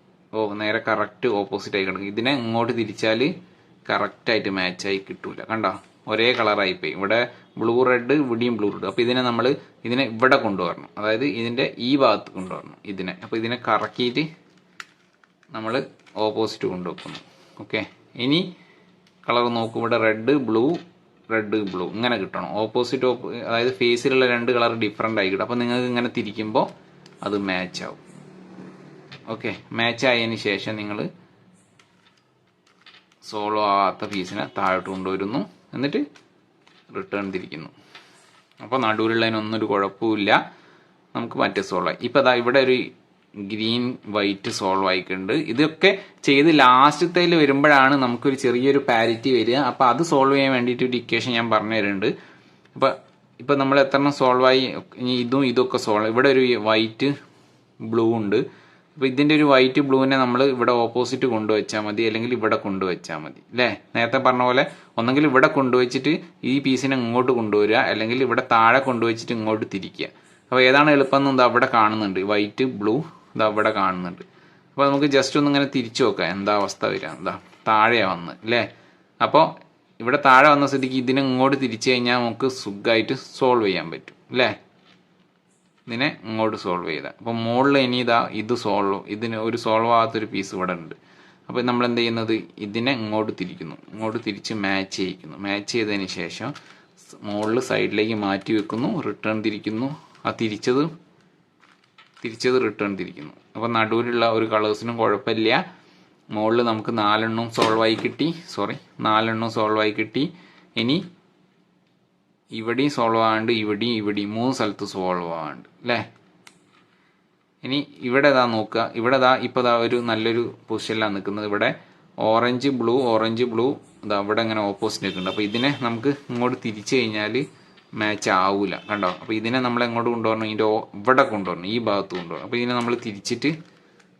[SPEAKER 1] നേരെ കറക്റ്റ് ഓപ്പോസിറ്റ് ആയി കിടക്കും. ഇതിനെ ഇങ്ങോട്ട് തിരിച്ചാൽ കറക്റ്റായിട്ട് മാച്ചായി കിട്ടൂല. കണ്ടോ, ഒരേ കളറായിപ്പോയി. ഇവിടെ ബ്ലൂ റെഡ്, ഇവിടെയും ബ്ലൂ റെഡ്. അപ്പോൾ ഇതിനെ ഇവിടെ കൊണ്ടുവരണം, അതായത് ഇതിൻ്റെ ഈ ഭാഗത്ത് കൊണ്ടുവരണം ഇതിനെ. അപ്പോൾ ഇതിനെ കറക്കിയിട്ട് നമ്മൾ ഓപ്പോസിറ്റ് കൊണ്ടുവെക്കുന്നു. ഓക്കെ, ഇനി കളർ നോക്കും. ഇവിടെ റെഡ് ബ്ലൂ, റെഡ് ബ്ലൂ ഇങ്ങനെ കിട്ടണം. ഓപ്പോസിറ്റ് അതായത് ഫേസിലുള്ള 2 കളർ ഡിഫറെൻ്റ് ആയി കിട്ടും. അപ്പോൾ നിങ്ങൾക്ക് ഇങ്ങനെ തിരിക്കുമ്പോൾ അത് മാച്ച് ആവും. ഓക്കെ, മാച്ച് ആയതിന് ശേഷം നിങ്ങൾ സോൾവ് ആവാത്ത പീസിനെ താഴോട്ട് കൊണ്ടുവരുന്നു, എന്നിട്ട് റിട്ടേൺ തിരിക്കുന്നു. അപ്പോൾ നടുവിലുള്ളതിനൊന്നും ഒരു കുഴപ്പമില്ല. നമുക്ക് മറ്റേ സോൾവ് ആയി. ഇപ്പോൾ അതാ ഇവിടെ ഒരു ഗ്രീൻ വൈറ്റ് സോൾവ് ആയിട്ടുണ്ട്. ഇതൊക്കെ ചെയ്ത് ലാസ്റ്റത്തേൽ വരുമ്പോഴാണ് നമുക്കൊരു ചെറിയൊരു പാരിറ്റി വരിക. അപ്പോൾ അത് സോൾവ് ചെയ്യാൻ വേണ്ടിയിട്ട് ഒരു ഇക്വേഷൻ ഞാൻ പറഞ്ഞു തരുന്നുണ്ട്. അപ്പോൾ നമ്മൾ എത്രണ്ണം സോൾവ് ആയി? ഇനി ഇതൊക്കെ സോൾവ്. ഇവിടെ ഒരു വൈറ്റ് ബ്ലൂ ഉണ്ട്. അപ്പോൾ ഇതിൻ്റെ ഒരു വൈറ്റ് ബ്ലൂവിനെ നമ്മൾ ഇവിടെ ഓപ്പോസിറ്റ് കൊണ്ടുവച്ചാൽ മതി, അല്ലെങ്കിൽ ഇവിടെ കൊണ്ടുവച്ചാൽ മതി അല്ലേ? നേരത്തെ പറഞ്ഞ പോലെ ഒന്നെങ്കിൽ ഇവിടെ കൊണ്ടുവച്ചിട്ട് ഈ പീസിനെ ഇങ്ങോട്ട് കൊണ്ടുവരിക, അല്ലെങ്കിൽ ഇവിടെ താഴെ കൊണ്ടുവച്ചിട്ട് ഇങ്ങോട്ട് തിരിക്കുക. അപ്പോൾ ഏതാണ് എളുപ്പം എന്ന് അവിടെ കാണുന്നുണ്ട്. വൈറ്റ് ബ്ലൂ ഇത് അവിടെ കാണുന്നുണ്ട്. അപ്പോൾ നമുക്ക് ജസ്റ്റ് ഒന്നിങ്ങനെ തിരിച്ചു നോക്കാം എന്താ അവസ്ഥ വരിക. എന്താ താഴെയാണ് വന്ന് അല്ലേ? അപ്പോൾ ഇവിടെ താഴെ വന്ന സ്ഥിതിക്ക് ഇതിനെ ഇങ്ങോട്ട് തിരിച്ചു കഴിഞ്ഞാൽ നമുക്ക് സുഖമായിട്ട് സോൾവ് ചെയ്യാൻ പറ്റും അല്ലേ? ഇതിനെ ഇങ്ങോട്ട് സോൾവ് ചെയ്താൽ. അപ്പോൾ മുകളിൽ ഇനി ഇതിന് ഒരു സോൾവ് ആകാത്തൊരു പീസ് ഇവിടെ ഉണ്ട്. അപ്പോൾ നമ്മൾ എന്ത് ചെയ്യുന്നത്? ഇതിനെ ഇങ്ങോട്ട് തിരിക്കുന്നു, ഇങ്ങോട്ട് തിരിച്ച് മാച്ച് ചെയ്യിക്കുന്നു. മാച്ച് ചെയ്തതിന് ശേഷം മുകളിൽ സൈഡിലേക്ക് മാറ്റി വെക്കുന്നു, റിട്ടേൺ തിരിക്കുന്നു. ആ തിരിച്ചത് റിട്ടേൺ തിരിക്കുന്നു. അപ്പോൾ നടുവിലുള്ള ഒരു കളേഴ്സിനും കുഴപ്പമില്ല. മുകളിൽ നമുക്ക് 4 എണ്ണം സോൾവ് ആയി കിട്ടി. ഇനി ഇവിടെയും സോൾവ് ആകാണ്ട്, ഇവിടെയും 3 സ്ഥലത്ത് സോൾവ് ആകാണ്ട് അല്ലേ? ഇനി ഇവിടെ നോക്കുക. ഇവിടെ ഇപ്പോൾ ഒരു നല്ലൊരു പൊസിഷനിലാണ് നിൽക്കുന്നത്. ഇവിടെ ഓറഞ്ച് ബ്ലൂ ഇവിടെ ഇങ്ങനെ ഓപ്പോസിറ്റ് നിൽക്കുന്നുണ്ട്. അപ്പോൾ ഇതിനെ നമുക്ക് ഇങ്ങോട്ട് തിരിച്ചു കഴിഞ്ഞാൽ മാച്ച് ആവൂല. കണ്ടോ? അപ്പോൾ ഇതിനെ നമ്മൾ എങ്ങോട്ട് കൊണ്ടുവരണം? ഇവിടെ കൊണ്ടുവരണം, ഈ ഭാഗത്ത് കൊണ്ടുവരണം. അപ്പോൾ ഇതിനെ നമ്മൾ തിരിച്ചിട്ട്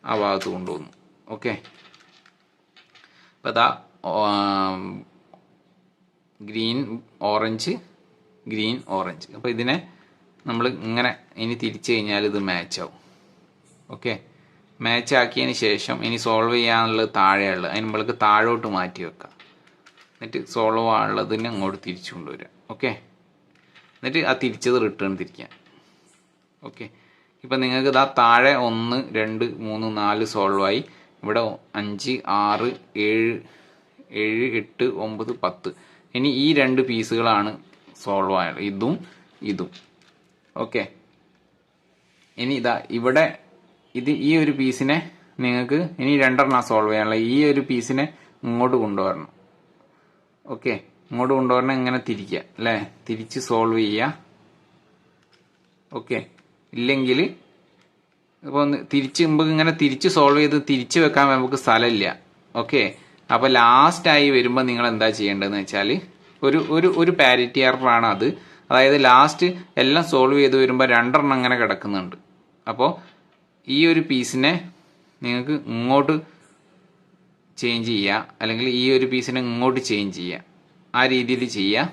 [SPEAKER 1] ആ ഭാഗത്ത് കൊണ്ടുവന്നു. ഓക്കെ, അപ്പോൾ ഗ്രീൻ ഓറഞ്ച്. അപ്പോൾ ഇതിനെ നമ്മൾ ഇങ്ങനെ ഇനി തിരിച്ചു കഴിഞ്ഞാൽ ഇത് മാച്ച് ആവും. ഓക്കെ, മാച്ച് ആക്കിയതിന് ശേഷം ഇനി സോൾവ് ചെയ്യാനുള്ളത് താഴെയുള്ളത് അതിന് നമ്മൾക്ക് താഴോട്ട് മാറ്റി വെക്കാം. എന്നിട്ട് സോൾവ് ആനുള്ളതിനെ അങ്ങോട്ട് തിരിച്ചു കൊണ്ടുവരിക. ഓക്കെ, എന്നിട്ട് ആ തിരിച്ചത് റിട്ടേൺ തിരിക്കാം. ഓക്കെ, ഇപ്പം നിങ്ങൾക്ക് താഴെ 1 2 3 4 സോൾവ് ആയി. ഇവിടെ 5 6 7 8 9 10. ഇനി ഈ 2 പീസുകളാണ് സോൾവ് ആയത്, ഇതും. ഓക്കെ, ഇനി ഇവിടെ ഈ ഒരു പീസിനെ നിങ്ങൾക്ക് ഇനി 2 എണ്ണം സോൾവ് ചെയ്യാനുള്ള. ഈ ഒരു പീസിനെ ഇങ്ങോട്ട് കൊണ്ടുവരണം. ഓക്കെ, ഇങ്ങോട്ട് കൊണ്ടുവരണം. ഇങ്ങനെ തിരിക്കുക അല്ലേ? തിരിച്ച് സോൾവ് ചെയ്യുക. ഓക്കെ, ഇല്ലെങ്കിൽ ഇപ്പോൾ തിരിച്ച് നമുക്ക് ഇങ്ങനെ തിരിച്ച് സോൾവ് ചെയ്ത് തിരിച്ച് വെക്കാൻ നമുക്ക് സ്ഥലമില്ല. ഓക്കെ, അപ്പോൾ ലാസ്റ്റായി വരുമ്പോൾ നിങ്ങൾ എന്താ ചെയ്യേണ്ടതെന്ന് വെച്ചാൽ ഒരു ഒരു ഒരു പാരിറ്റി എററാണ് അത്. അതായത് ലാസ്റ്റ് എല്ലാം സോൾവ് ചെയ്ത് വരുമ്പോൾ 2 എണ്ണം അങ്ങനെ കിടക്കുന്നുണ്ട്. അപ്പോൾ ഈ ഒരു പീസിനെ നിങ്ങൾക്ക് ഇങ്ങോട്ട് ചേഞ്ച് ചെയ്യുക, അല്ലെങ്കിൽ ഈ ഒരു പീസിനെ ഇങ്ങോട്ട് ചേഞ്ച് ചെയ്യുക. ആ രീതിയിൽ ചെയ്യുക.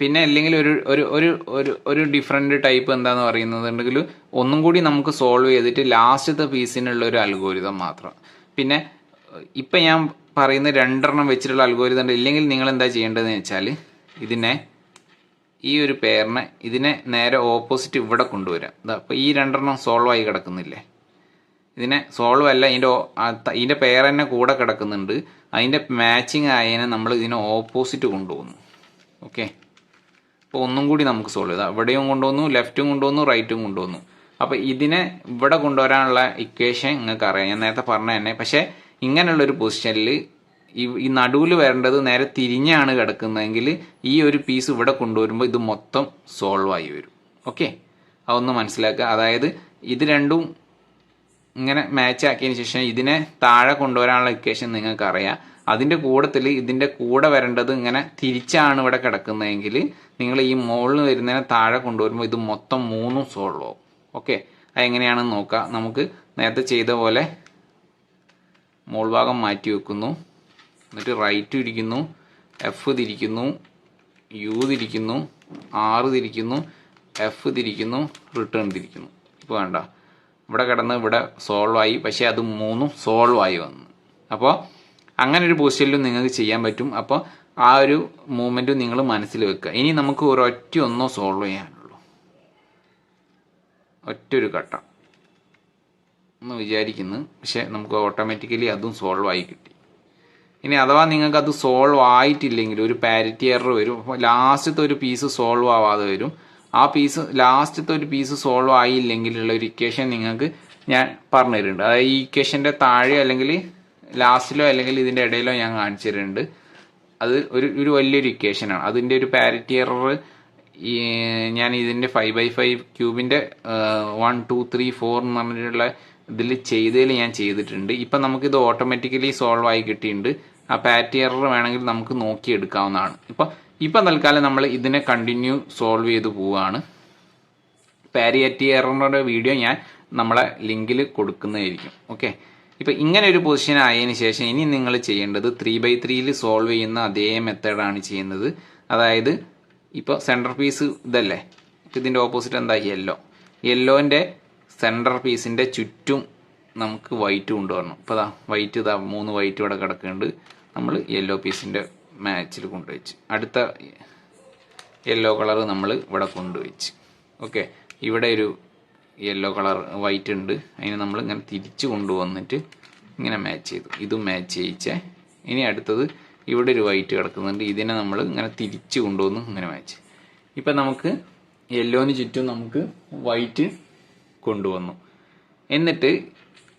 [SPEAKER 1] പിന്നെ അല്ലെങ്കിൽ ഒരു ഒരു ഒരു ഒരു ഒരു ഡിഫറെൻറ്റ് ടൈപ്പ് എന്താന്ന് പറയുന്നുണ്ടെങ്കിൽ ഒന്നും കൂടി നമുക്ക് സോൾവ് ചെയ്തിട്ട് ലാസ്റ്റത്തെ പീസിനുള്ള ഒരു അൽഗോരിതം മാത്രം. പിന്നെ ഇപ്പം ഞാൻ പറയുന്ന 2 എണ്ണം വെച്ചിട്ടുള്ള അൽഗോരിതം ഉണ്ട്. ഇല്ലെങ്കിൽ നിങ്ങൾ എന്താ ചെയ്യേണ്ടതെന്ന് വെച്ചാൽ ഈ ഒരു പെയറിനെ ഇതിനെ നേരെ ഓപ്പോസിറ്റ് ഇവിടെ കൊണ്ടുവരാം. അപ്പോൾ ഈ 2 എണ്ണം സോൾവ് ആയി കിടക്കുന്നില്ലേ, ഇതിനെ സോൾവ് അല്ല, ഇതിൻ്റെ പെയർ തന്നെ കൂടെ കിടക്കുന്നുണ്ട്. അതിൻ്റെ മാച്ചിങ് ആയതിനെ നമ്മൾ ഇതിനെ ഓപ്പോസിറ്റ് കൊണ്ടുപോകുന്നു. ഓക്കെ, അപ്പോൾ ഒന്നും കൂടി നമുക്ക് സോൾവ് ചെയ്താൽ ഇവിടെയും കൊണ്ടുവന്നു, ലെഫ്റ്റും കൊണ്ടുവന്നു, റൈറ്റും കൊണ്ടുവന്നു. അപ്പോൾ ഇതിനെ ഇവിടെ കൊണ്ടുവരാനുള്ള ഇക്വേഷൻ നിങ്ങൾക്ക് അറിയാം, ഞാൻ നേരത്തെ പറഞ്ഞ തന്നെ. പക്ഷേ ഇങ്ങനെയുള്ളൊരു പൊസിഷനിൽ ഈ നടുവിൽ വരേണ്ടത് നേരെ തിരിഞ്ഞാണ് കിടക്കുന്നതെങ്കിൽ ഈ ഒരു പീസ് ഇവിടെ കൊണ്ടുവരുമ്പോൾ ഇത് മൊത്തം സോൾവ് ആയി വരും. ഓക്കെ, അതൊന്ന് മനസ്സിലാക്കുക. അതായത് ഇത് രണ്ടും ഇങ്ങനെ മാച്ച് ആക്കിയതിന് ശേഷം ഇതിനെ താഴെ കൊണ്ടുവരാനുള്ള ഇക്വേഷൻ നിങ്ങൾക്ക് അറിയാം. അതിൻ്റെ കൂടത്തിൽ ഇതിൻ്റെ കൂടെ വരേണ്ടത് ഇങ്ങനെ തിരിച്ചാണ് ഇവിടെ കിടക്കുന്നതെങ്കിൽ നിങ്ങൾ ഈ മുകളിൽ വരുന്നതിനെ താഴെ കൊണ്ടുവരുമ്പോൾ ഇത് മൊത്തം 3 സോൾവ് ആവും. ഓക്കെ, അതെങ്ങനെയാണെന്ന് നോക്കാം. നമുക്ക് നേരത്തെ ചെയ്ത പോലെ മോൾ ഭാഗം മാറ്റി വെക്കുന്നു, എന്നിട്ട് റൈറ്റ് തിരിക്കുന്നു, എഫ് തിരിക്കുന്നു, യു തിരിക്കുന്നു, ആർ തിരിക്കുന്നു, എഫ് തിരിക്കുന്നു, റിട്ടേൺ തിരിക്കുന്നു. ഇപ്പോൾ വേണ്ട, ഇവിടെ കിടന്ന് ഇവിടെ സോൾവ് ആയി, പക്ഷേ അത് 3 സോൾവ് ആയി വന്നു. അപ്പോൾ അങ്ങനെ ഒരു പൊസിഷനിലും നിങ്ങൾക്ക് ചെയ്യാൻ പറ്റും. അപ്പോൾ ആ ഒരു മൂവ്മെൻറ്റ് നിങ്ങൾ മനസ്സിൽ വെക്കുക. ഇനി നമുക്ക് ഒന്നോ സോൾവ് ചെയ്യാനുള്ളൂ, ഒറ്റൊരു ഘട്ടം എന്ന് വിചാരിക്കുന്നു. പക്ഷെ നമുക്ക് ഓട്ടോമാറ്റിക്കലി അതും സോൾവ് ആയി കിട്ടി. ഇനി അഥവാ നിങ്ങൾക്ക് അത് സോൾവ് ആയിട്ടില്ലെങ്കിൽ ഒരു പാരിറ്റി എറർ വരും. അപ്പോൾ ലാസ്റ്റത്തെ ഒരു പീസ് സോൾവ് ആവാതെ വരും. ആ ലാസ്റ്റത്തെ ഒരു പീസ് സോൾവ് ആയില്ലെങ്കിലുള്ള ഒരു ഇക്വേഷൻ നിങ്ങൾക്ക് ഞാൻ പറഞ്ഞു തരുന്നുണ്ട്. അതായത് ഈ ഇക്വേഷൻ്റെ താഴെ അല്ലെങ്കിൽ ലാസ്റ്റിലോ അല്ലെങ്കിൽ ഇതിൻ്റെ ഇടയിലോ ഞാൻ കാണിച്ചു തരുന്നുണ്ട്. അത് ഒരു വലിയൊരു ഇക്വേഷനാണ്. അതിൻ്റെ ഒരു പാരിറ്റി എറർ ഞാൻ ഇതിൻ്റെ 5x5 ക്യൂബിൻ്റെ 1 2 3 4 എന്ന് പറഞ്ഞിട്ടുള്ള ഇതിൽ ഞാൻ ചെയ്തിട്ടുണ്ട്. ഇപ്പം നമുക്കിത് ഓട്ടോമാറ്റിക്കലി സോൾവ് ആയി കിട്ടിയിട്ടുണ്ട്. ആ പാരിറ്റി എറർ വേണമെങ്കിൽ നമുക്ക് നോക്കിയെടുക്കാവുന്നതാണ്. ഇപ്പം തൽക്കാലം നമ്മൾ ഇതിനെ കണ്ടിന്യൂ സോൾവ് ചെയ്ത് പോവുകയാണ്. പാരിറ്റി എററിൻ്റെ വീഡിയോ ഞാൻ നമ്മളെ ലിങ്കിൽ കൊടുക്കുന്നതായിരിക്കും. ഓക്കെ, ഇപ്പം ഇങ്ങനെ ഒരു പൊസിഷൻ ആയതിനു ശേഷം ഇനി നിങ്ങൾ ചെയ്യേണ്ടത് 3x3 സോൾവ് ചെയ്യുന്ന അതേ മെത്തേഡാണ് ചെയ്യുന്നത്. അതായത് ഇപ്പോൾ സെൻറ്റർ പീസ് ഇതല്ലേ, ഇതിൻ്റെ ഓപ്പോസിറ്റ് എന്താ, യെല്ലോൻ്റെ സെൻറ്റർ പീസിൻ്റെ ചുറ്റും നമുക്ക് വൈറ്റ് കൊണ്ടുവരണം. ഇപ്പോൾ വൈറ്റ് 3 വൈറ്റ് ഇവിടെ കിടക്കുന്നുണ്ട്. നമ്മൾ യെല്ലോ പീസിൻ്റെ മാച്ചിൽ കൊണ്ടുവച്ച് അടുത്ത യെല്ലോ കളർ നമ്മൾ ഇവിടെ കൊണ്ടുവച്ച്. ഓക്കെ, ഇവിടെ ഒരു യെല്ലോ കളർ വൈറ്റ് ഉണ്ട്, അതിന് നമ്മൾ ഇങ്ങനെ തിരിച്ച് കൊണ്ടുവന്നിട്ട് ഇങ്ങനെ മാച്ച് ചെയ്തു. ഇതും മാച്ച് ചെയ്യിച്ചേ. ഇനി അടുത്തത് ഇവിടെ ഒരു വൈറ്റ് കിടക്കുന്നുണ്ട്, ഇതിനെ നമ്മൾ ഇങ്ങനെ തിരിച്ച് കൊണ്ടുവന്ന് ഇങ്ങനെ മാച്ച്. ഇപ്പം നമുക്ക് യെല്ലോന് ചുറ്റും നമുക്ക് വൈറ്റ് കൊണ്ടുവന്നു. എന്നിട്ട്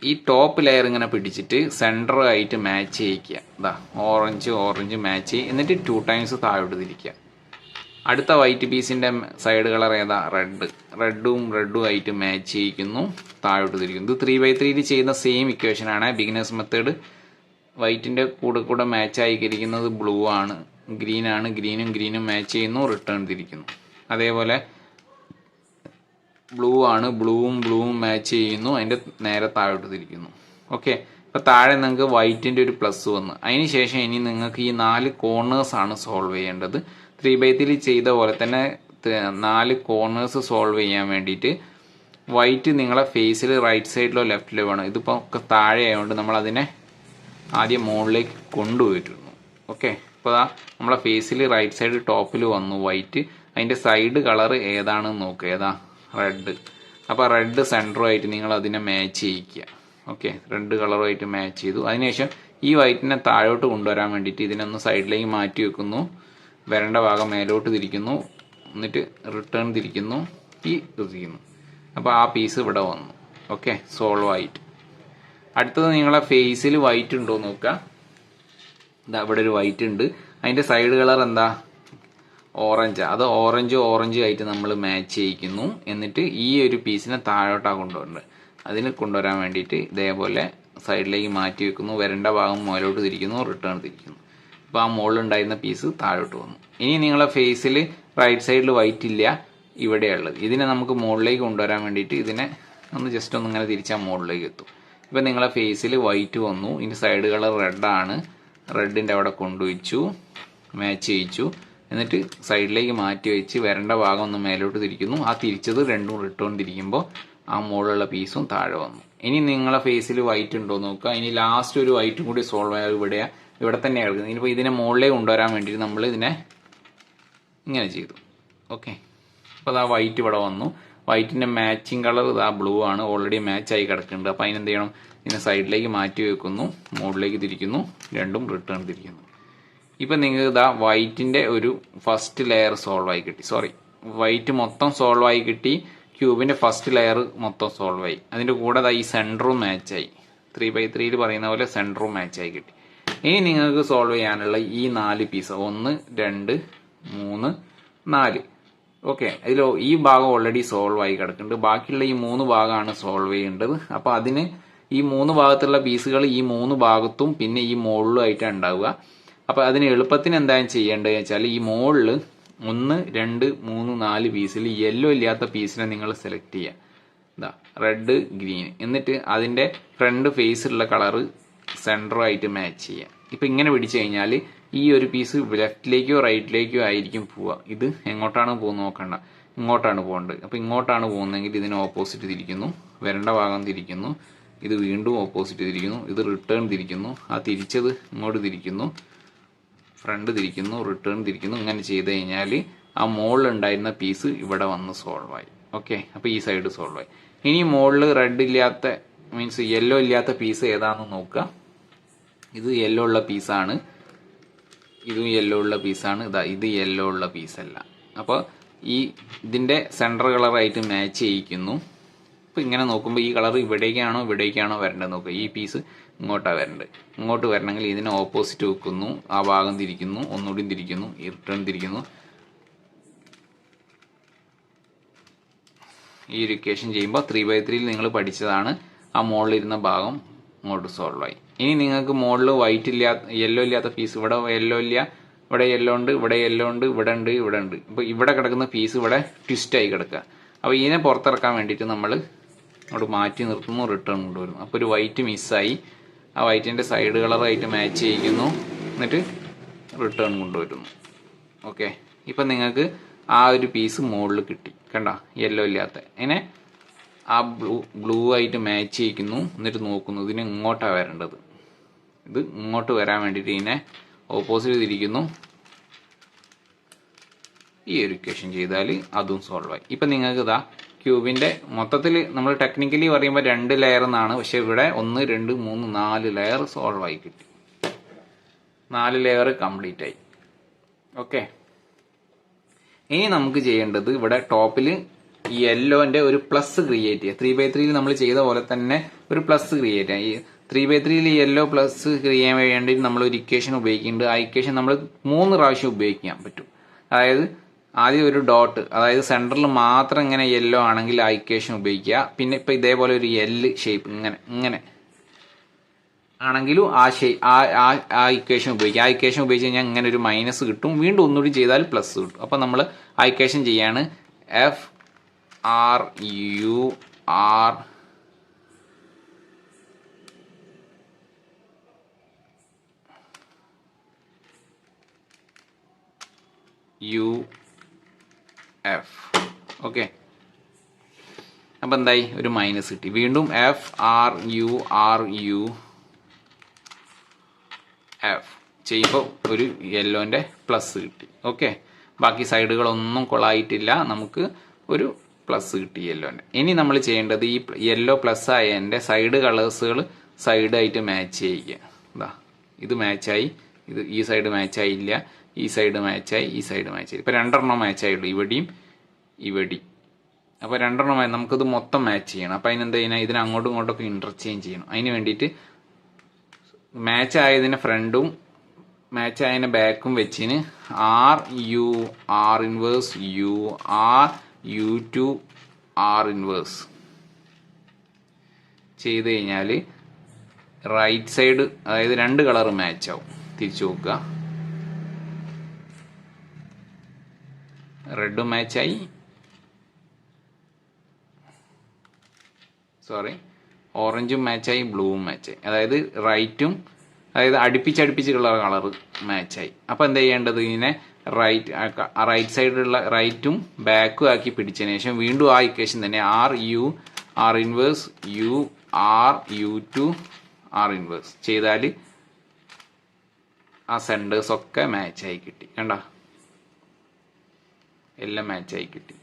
[SPEAKER 1] ഈ ടോപ്പ് ലെയർ ഇങ്ങനെ പിടിച്ചിട്ട് സെൻറ്റർ ആയിട്ട് മാച്ച് ചെയ്യിക്കുക. ഓറഞ്ച് മാച്ച് ചെയ്യും. എന്നിട്ട് 2 ടൈംസ് താഴോട്ട് തിരിക്കുക. അടുത്ത വൈറ്റ് പീസിൻ്റെ സൈഡ് കളർ ഏതാ, റെഡും ആയിട്ട് മാച്ച് ചെയ്യിക്കുന്നു, താഴോട്ട് തിരിക്കുന്നു. ഇത് 3x3 ചെയ്യുന്ന സെയിം ഇക്വേഷനാണ്. Beginners method. വൈറ്റിൻ്റെ കൂടെ മാച്ച് ആയിരിക്കുന്നത് ബ്ലൂ ആണ്, ഗ്രീനും മാച്ച് ചെയ്യുന്നു, റിട്ടേൺ തിരിക്കുന്നു. അതേപോലെ ബ്ലൂ ആണ്, ബ്ലൂവും മാച്ച് ചെയ്യുന്നു, അതിൻ്റെ നേരെ താഴോട്ട് തിരിക്കുന്നു. ഓക്കെ, ഇപ്പോൾ താഴെ നിങ്ങൾക്ക് വൈറ്റിൻ്റെ ഒരു പ്ലസ് വന്നു. അതിന് ശേഷം ഇനി നിങ്ങൾക്ക് ഈ 4 കോർണേഴ്സ് ആണ് സോൾവ് ചെയ്യേണ്ടത്. 3x3 ചെയ്ത പോലെ തന്നെ 4 കോർണേഴ്സ് സോൾവ് ചെയ്യാൻ വേണ്ടിയിട്ട് വൈറ്റ് നിങ്ങളെ ഫേസിൽ റൈറ്റ് സൈഡിലോ ലെഫ്റ്റിലോ വേണം. ഇതിപ്പോൾ ഒക്കെ താഴെ ആയതുകൊണ്ട് നമ്മളതിനെ ആദ്യം മുകളിലേക്ക് കൊണ്ടുപോയിട്ടിരുന്നു. ഓക്കെ, ഇപ്പോൾ നമ്മളെ ഫേസിൽ റൈറ്റ് സൈഡ് ടോപ്പിൽ വന്നു വൈറ്റ്. അതിൻ്റെ സൈഡ് കളർ ഏതാണെന്ന് നോക്കുക, റെഡ്. അപ്പോൾ റെഡ് സെൻറ്ററുമായിട്ട് നിങ്ങൾ അതിനെ മാച്ച് ചെയ്യിക്കുക. ഓക്കെ, റെഡ് കളറുമായിട്ട് മാച്ച് ചെയ്തു. അതിനുശേഷം ഈ വൈറ്റിനെ താഴോട്ട് കൊണ്ടുവരാൻ വേണ്ടിയിട്ട് ഇതിനൊന്ന് സൈഡിലേക്ക് മാറ്റി വെക്കുന്നു. വരേണ്ട ഭാഗം മേലോട്ട് തിരിക്കുന്നു, എന്നിട്ട് റിട്ടേൺ തിരിക്കുന്നു, തിരിക്കുന്നു. അപ്പോൾ ആ പീസ് ഇവിടെ വന്നു. ഓക്കെ, സോൾവ് ആയിട്ട്. അടുത്തത് നിങ്ങളെ ഫേസിൽ വൈറ്റ് ഉണ്ടോ നോക്കുക. ഇവിടെ ഒരു വൈറ്റ് ഉണ്ട്, അതിൻ്റെ സൈഡ് കളർ എന്താ, ഓറഞ്ച്, അത് ഓറഞ്ച് ആയിട്ട് നമ്മൾ മാച്ച് ചെയ്യിക്കുന്നു. എന്നിട്ട് ഈ ഒരു പീസിനെ താഴോട്ടാണ് കൊണ്ടുവരേണ്ടത്. അതിന് കൊണ്ടുവരാൻ വേണ്ടിയിട്ട് ഇതേപോലെ സൈഡിലേക്ക് മാറ്റി വെക്കുന്നു. വരേണ്ട ഭാഗം മുകളിലോട്ട് തിരിക്കുന്നു, റിട്ടേൺ തിരിക്കുന്നു. ഇപ്പോൾ ആ മുകളിലുണ്ടായിരുന്ന പീസ് താഴോട്ട് വന്നു. ഇനി നിങ്ങളെ ഫേസിൽ റൈറ്റ് സൈഡിൽ വൈറ്റ് ഇല്ല, ഇവിടെയുള്ളത്. ഇതിനെ നമുക്ക് മുകളിലേക്ക് കൊണ്ടുവരാൻ വേണ്ടിയിട്ട് ഇതിനെ ഒന്ന് ജസ്റ്റ് ഒന്ന് ഇങ്ങനെ തിരിച്ചാൽ മുകളിലേക്ക് എത്തും. ഇപ്പം നിങ്ങളെ ഫേസിൽ വൈറ്റ് വന്നു. ഇനി സൈഡ് കളർ റെഡാണ്. റെഡിൻ്റെ അവിടെ കൊണ്ടുവച്ചു, മാച്ച് ചെയ്യിച്ചു. എന്നിട്ട് സൈഡിലേക്ക് മാറ്റി വെച്ച് വരേണ്ട ഭാഗം ഒന്ന് മേലോട്ട് തിരിക്കുന്നു. ആ തിരിച്ചത് രണ്ടും റിട്ടേൺ തിരിക്കുമ്പോൾ ആ മുകളിലുള്ള പീസും താഴെ വന്നു. ഇനി നിങ്ങളെ ഫേസിൽ വൈറ്റ് ഉണ്ടോ നോക്കുക. ഇനി ലാസ്റ്റ് ഒരു വൈറ്റും കൂടി സോൾവ് ആയാൽ ഇവിടെ തന്നെ കിടക്കുന്നത്. ഇനിയിപ്പോൾ ഇതിനെ മുകളിലേക്ക് കൊണ്ടുവരാൻ വേണ്ടിയിട്ട് നമ്മൾ ഇതിനെ ഇങ്ങനെ ചെയ്തു. ഓക്കെ, അപ്പോൾ അതാ വൈറ്റ് ഇവിടെ വന്നു. വൈറ്റിൻ്റെ മാച്ചിങ് കളർ ഇതാ ബ്ലൂ ആണ്, ഓൾറെഡി മാച്ചായി കിടക്കുന്നുണ്ട്. അപ്പോൾ അതിനെന്ത് ചെയ്യണം, ഇതിനെ സൈഡിലേക്ക് മാറ്റി വെക്കുന്നു, മുകളിലേക്ക് തിരിക്കുന്നു, രണ്ടും റിട്ടേൺ തിരിക്കുന്നു. ഇപ്പം നിങ്ങൾക്ക് ഇതാ വൈറ്റിൻ്റെ ഒരു ഫസ്റ്റ് ലെയർ സോൾവ് ആയി കിട്ടി. വൈറ്റ് മൊത്തം സോൾവ് ആയി കിട്ടി. ക്യൂബിൻ്റെ ഫസ്റ്റ് ലെയർ മൊത്തം സോൾവ് ആയി. അതിൻ്റെ കൂടെ ഈ സെൻറ്ററും മാച്ചായി. 3x3 പറയുന്ന പോലെ സെൻറ്ററും മാച്ചായി കിട്ടി. ഇനി നിങ്ങൾക്ക് സോൾവ് ചെയ്യാനുള്ള ഈ 4 പീസ് 1 2 3 4. ഓക്കെ, ഇതിൽ ഈ ഭാഗം ഓൾറെഡി സോൾവ് ആയി കിടക്കുന്നുണ്ട്. ബാക്കിയുള്ള ഈ 3 ഭാഗമാണ് സോൾവ് ചെയ്യേണ്ടത്. അപ്പോൾ അതിന് ഈ 3 ഭാഗത്തുള്ള പീസുകൾ ഈ 3 ഭാഗത്തും പിന്നെ ഈ മുകളിലും ആയിട്ടാണ് ഉണ്ടാവുക. അപ്പോൾ അതിന് എളുപ്പത്തിന് എന്താണ് ചെയ്യേണ്ടത് വെച്ചാൽ ഈ മുകളിൽ 1 2 3 4 പീസിൽ യെല്ലോ ഇല്ലാത്ത പീസിനെ നിങ്ങൾ സെലക്ട് ചെയ്യുക. ഇതാ റെഡ് ഗ്രീൻ. എന്നിട്ട് അതിൻ്റെ ഫ്രണ്ട് ഫേസിലുള്ള കളറ് സെൻറ്ററുമായിട്ട് മാച്ച് ചെയ്യുക. ഇപ്പം ഇങ്ങനെ പിടിച്ചു കഴിഞ്ഞാൽ ഈ ഒരു പീസ് ലെഫ്റ്റിലേക്കോ റൈറ്റിലേക്കോ ആയിരിക്കും പോവുക. ഇത് എങ്ങോട്ടാണ് പോകുന്നത് നോക്കണ്ട, ഇങ്ങോട്ടാണ് പോകേണ്ടത്. അപ്പോൾ ഇങ്ങോട്ടാണ് പോകുന്നതെങ്കിൽ ഇതിന് ഓപ്പോസിറ്റ് തിരിക്കുന്നു, വരേണ്ട ഭാഗം തിരിക്കുന്നു, ഇത് വീണ്ടും ഓപ്പോസിറ്റ് തിരിക്കുന്നു, ഇത് റിട്ടേൺ തിരിക്കുന്നു, ആ തിരിച്ചത് ഇങ്ങോട്ട് തിരിക്കുന്നു, ഫ്രണ്ട് തിരിക്കുന്നു, റിട്ടേൺ തിരിക്കുന്നു. ഇങ്ങനെ ചെയ്ത് കഴിഞ്ഞാൽ ആ മുകളിലുണ്ടായിരുന്ന പീസ് ഇവിടെ വന്ന് സോൾവ് ആയി. ഓക്കെ, അപ്പോൾ ഈ സൈഡ് സോൾവ് ആയി. ഇനി മുകളിൽ റെഡ് ഇല്ലാത്ത മീൻസ് യെല്ലോ ഇല്ലാത്ത പീസ് ഏതാണെന്ന് നോക്കുക. ഇത് യെല്ലോ ഉള്ള പീസാണ്, ഇതും യെല്ലോ ഉള്ള പീസാണ്. ഇത് യെല്ലോ ഉള്ള പീസല്ല. അപ്പോൾ ഇതിൻ്റെ സെൻറ്റർ കളറായിട്ട് മാച്ച് ചെയ്യിക്കുന്നു. അപ്പോൾ ഇങ്ങനെ നോക്കുമ്പോൾ ഈ കളർ ഇവിടേക്കാണോ വരേണ്ടത് നോക്കുക. ഈ പീസ് ഇങ്ങോട്ടാണ് വരേണ്ടത്. ഇങ്ങോട്ട് വരണമെങ്കിൽ ഇതിനെ ഓപ്പോസിറ്റ് വെക്കുന്നു, ആ ഭാഗം തിരിക്കുന്നു, ഒന്നുകൂടി തിരിക്കുന്നു, റിട്ടേൺ തിരിക്കുന്നു. ഈ ഒരു ഇക്വേഷൻ ചെയ്യുമ്പോൾ 3x3 നിങ്ങൾ പഠിച്ചതാണ്. ആ മുകളിലിരുന്ന ഭാഗം ഇങ്ങോട്ട് സോൾവ് ആയി. ഇനി നിങ്ങൾക്ക് മുകളിൽ വൈറ്റ് യെല്ലോ ഇല്ലാത്ത പീസ്, ഇവിടെ യെല്ലോ ഇല്ല, ഇവിടെ യെല്ലോ ഉണ്ട്, ഇവിടെ യെല്ലോ ഉണ്ട്, ഇവിടെ ഉണ്ട്, ഇവിടെ ഉണ്ട്. ഇപ്പോൾ ഇവിടെ കിടക്കുന്ന പീസ് ഇവിടെ ട്വിസ്റ്റായി കിടക്കുക. അപ്പോൾ ഇതിനെ പുറത്തിറക്കാൻ വേണ്ടിയിട്ട് നമ്മൾ അങ്ങോട്ട് മാറ്റി നിർത്തുന്നു, റിട്ടേൺ കൊണ്ടുവരുന്നു. അപ്പോൾ ഒരു വൈറ്റ് മിസ്സായി. ആ വൈറ്റിൻ്റെ സൈഡ് കളറായിട്ട് മാച്ച് ചെയ്യിക്കുന്നു, എന്നിട്ട് റിട്ടേൺ കൊണ്ടുവരുന്നു. ഓക്കെ, ഇപ്പം നിങ്ങൾക്ക് ആ ഒരു പീസ് മുകളിൽ കിട്ടി. കണ്ട, യെല്ലോ ഇല്ലാത്ത. ഇങ്ങനെ ആ ബ്ലൂ ആയിട്ട് മാച്ച് ചെയ്യിക്കുന്നു, എന്നിട്ട് നോക്കുന്നു ഇതിന് ഇങ്ങോട്ടാണ് വരേണ്ടത്. ഇത് ഇങ്ങോട്ട് വരാൻ വേണ്ടിയിട്ട് ഇതിനെ ഓപ്പോസിറ്റ് തിരിക്കുന്നു. ഈ ഒരു ഇക്വേഷൻ ചെയ്താൽ അതും സോൾവ് ആയി. ഇപ്പം നിങ്ങൾക്ക് ഇതാ ക്യൂബിൻ്റെ മൊത്തത്തിൽ നമ്മൾ ടെക്നിക്കലി പറയുമ്പോൾ 2 ലെയർ എന്നാണ്. പക്ഷെ ഇവിടെ 1 2 3 4 ലെയർ സോൾവ് ആയി കിട്ടി. 4 ലെയർ കംപ്ലീറ്റ് ആയി. ഓക്കെ, ഇനി നമുക്ക് ചെയ്യേണ്ടത് ഇവിടെ ടോപ്പിൽ ഈ യെല്ലോന്റെ ഒരു പ്ലസ് ക്രിയേറ്റ് ചെയ്യുക. 3x3 നമ്മൾ ചെയ്ത പോലെ തന്നെ ഒരു പ്ലസ് ക്രിയേറ്റ് ചെയ്യാം. ഈ 3x3 യെല്ലോ പ്ലസ് ചെയ്യാൻ വേണ്ടി നമ്മൾ ഒരു ഇക്വേഷൻ ഉപയോഗിക്കുന്നുണ്ട്. ആ ഇക്വേഷൻ നമ്മൾ 3 പ്രാവശ്യം ഉപയോഗിക്കാൻ പറ്റും. അതായത് ആദ്യം ഒരു ഡോട്ട്, അതായത് സെൻറ്ററിൽ മാത്രം ഇങ്ങനെ യെല്ലോ ആണെങ്കിൽ ആ ഇക്വേഷൻ ഉപയോഗിക്കുക. പിന്നെ ഇപ്പം ഇതേപോലെ ഒരു എല് ഷേപ്പ് ഇങ്ങനെ ആണെങ്കിലും ആ ഇക്വേഷൻ ഉപയോഗിക്കുക. ആ ഇക്വേഷൻ ഉപയോഗിച്ച് കഴിഞ്ഞാൽ ഇങ്ങനെ ഒരു മൈനസ് കിട്ടും. വീണ്ടും ഒന്നുകൂടി ചെയ്താൽ പ്ലസ് കിട്ടും. അപ്പം നമ്മൾ ആ ഇക്വേഷൻ ചെയ്യാണ്. FRUF. ഓക്കെ, അപ്പം എന്തായി, ഒരു മൈനസ് കിട്ടി. വീണ്ടും FRUF ചെയ്യുമ്പോൾ ഒരു യെല്ലോൻ്റെ പ്ലസ് കിട്ടി. ഓക്കെ, ബാക്കി സൈഡുകളൊന്നും കൊളായിട്ടില്ല, നമുക്ക് ഒരു പ്ലസ് കിട്ടി യെല്ലോൻ്റെ. ഇനി നമ്മൾ ചെയ്യേണ്ടത് ഈ യെല്ലോ പ്ലസ് ആയതിൻ്റെ സൈഡ് കളേഴ്സുകൾ സൈഡായിട്ട് മാച്ച് ചെയ്യുക. ഇതാ ഇത് മാച്ചായി, ഈ സൈഡ് മാച്ചായില്ല, ഈ സൈഡ് മാച്ചായി, ഈ സൈഡ് മാച്ചായി. ഇപ്പോൾ 2 മാച്ചായുള്ളൂ, ഇവിടെയും. അപ്പോൾ 2 നമുക്കിത് മൊത്തം മാച്ച് ചെയ്യണം. അപ്പോൾ അതിനെന്താ ചെയ്യുക, ഇതിനെ അങ്ങോട്ടും ഇങ്ങോട്ടൊക്കെ ഇൻ്റർചേഞ്ച് ചെയ്യണം. അതിന് വേണ്ടിയിട്ട് മാച്ച് ആയതിന് ഫ്രണ്ടും മാച്ച് ആയതിൻ്റെ ബാക്കും വെച്ചിന് R U R inverse U R U two R inverse ചെയ്ത് കഴിഞ്ഞാൽ റൈറ്റ് സൈഡ് അതായത് രണ്ട് കളർ മാച്ച് ആവും. തിരിച്ചു നോക്കുക, റെഡും മാച്ചായി, ഓറഞ്ചും മാച്ചായി, ബ്ലൂവും മാച്ചായി. അതായത് റൈറ്റും അടുപ്പിച്ചടുപ്പിച്ചുള്ള കളർ മാച്ചായി. അപ്പോൾ എന്താ ചെയ്യേണ്ടത്, ഇങ്ങനെ റൈറ്റ് സൈഡിലുള്ള റൈറ്റും ബാക്കും ആക്കി പിടിച്ചതിന് ശേഷം വീണ്ടും ആ ഇക്വേഷൻ തന്നെ R U R inverse U R U two R inverse ചെയ്താൽ ആ സെൻറ്റേഴ്സ് ഒക്കെ മാച്ചായി കിട്ടി. കണ്ട, എല്ലാം മാച്ചായി കിട്ടി.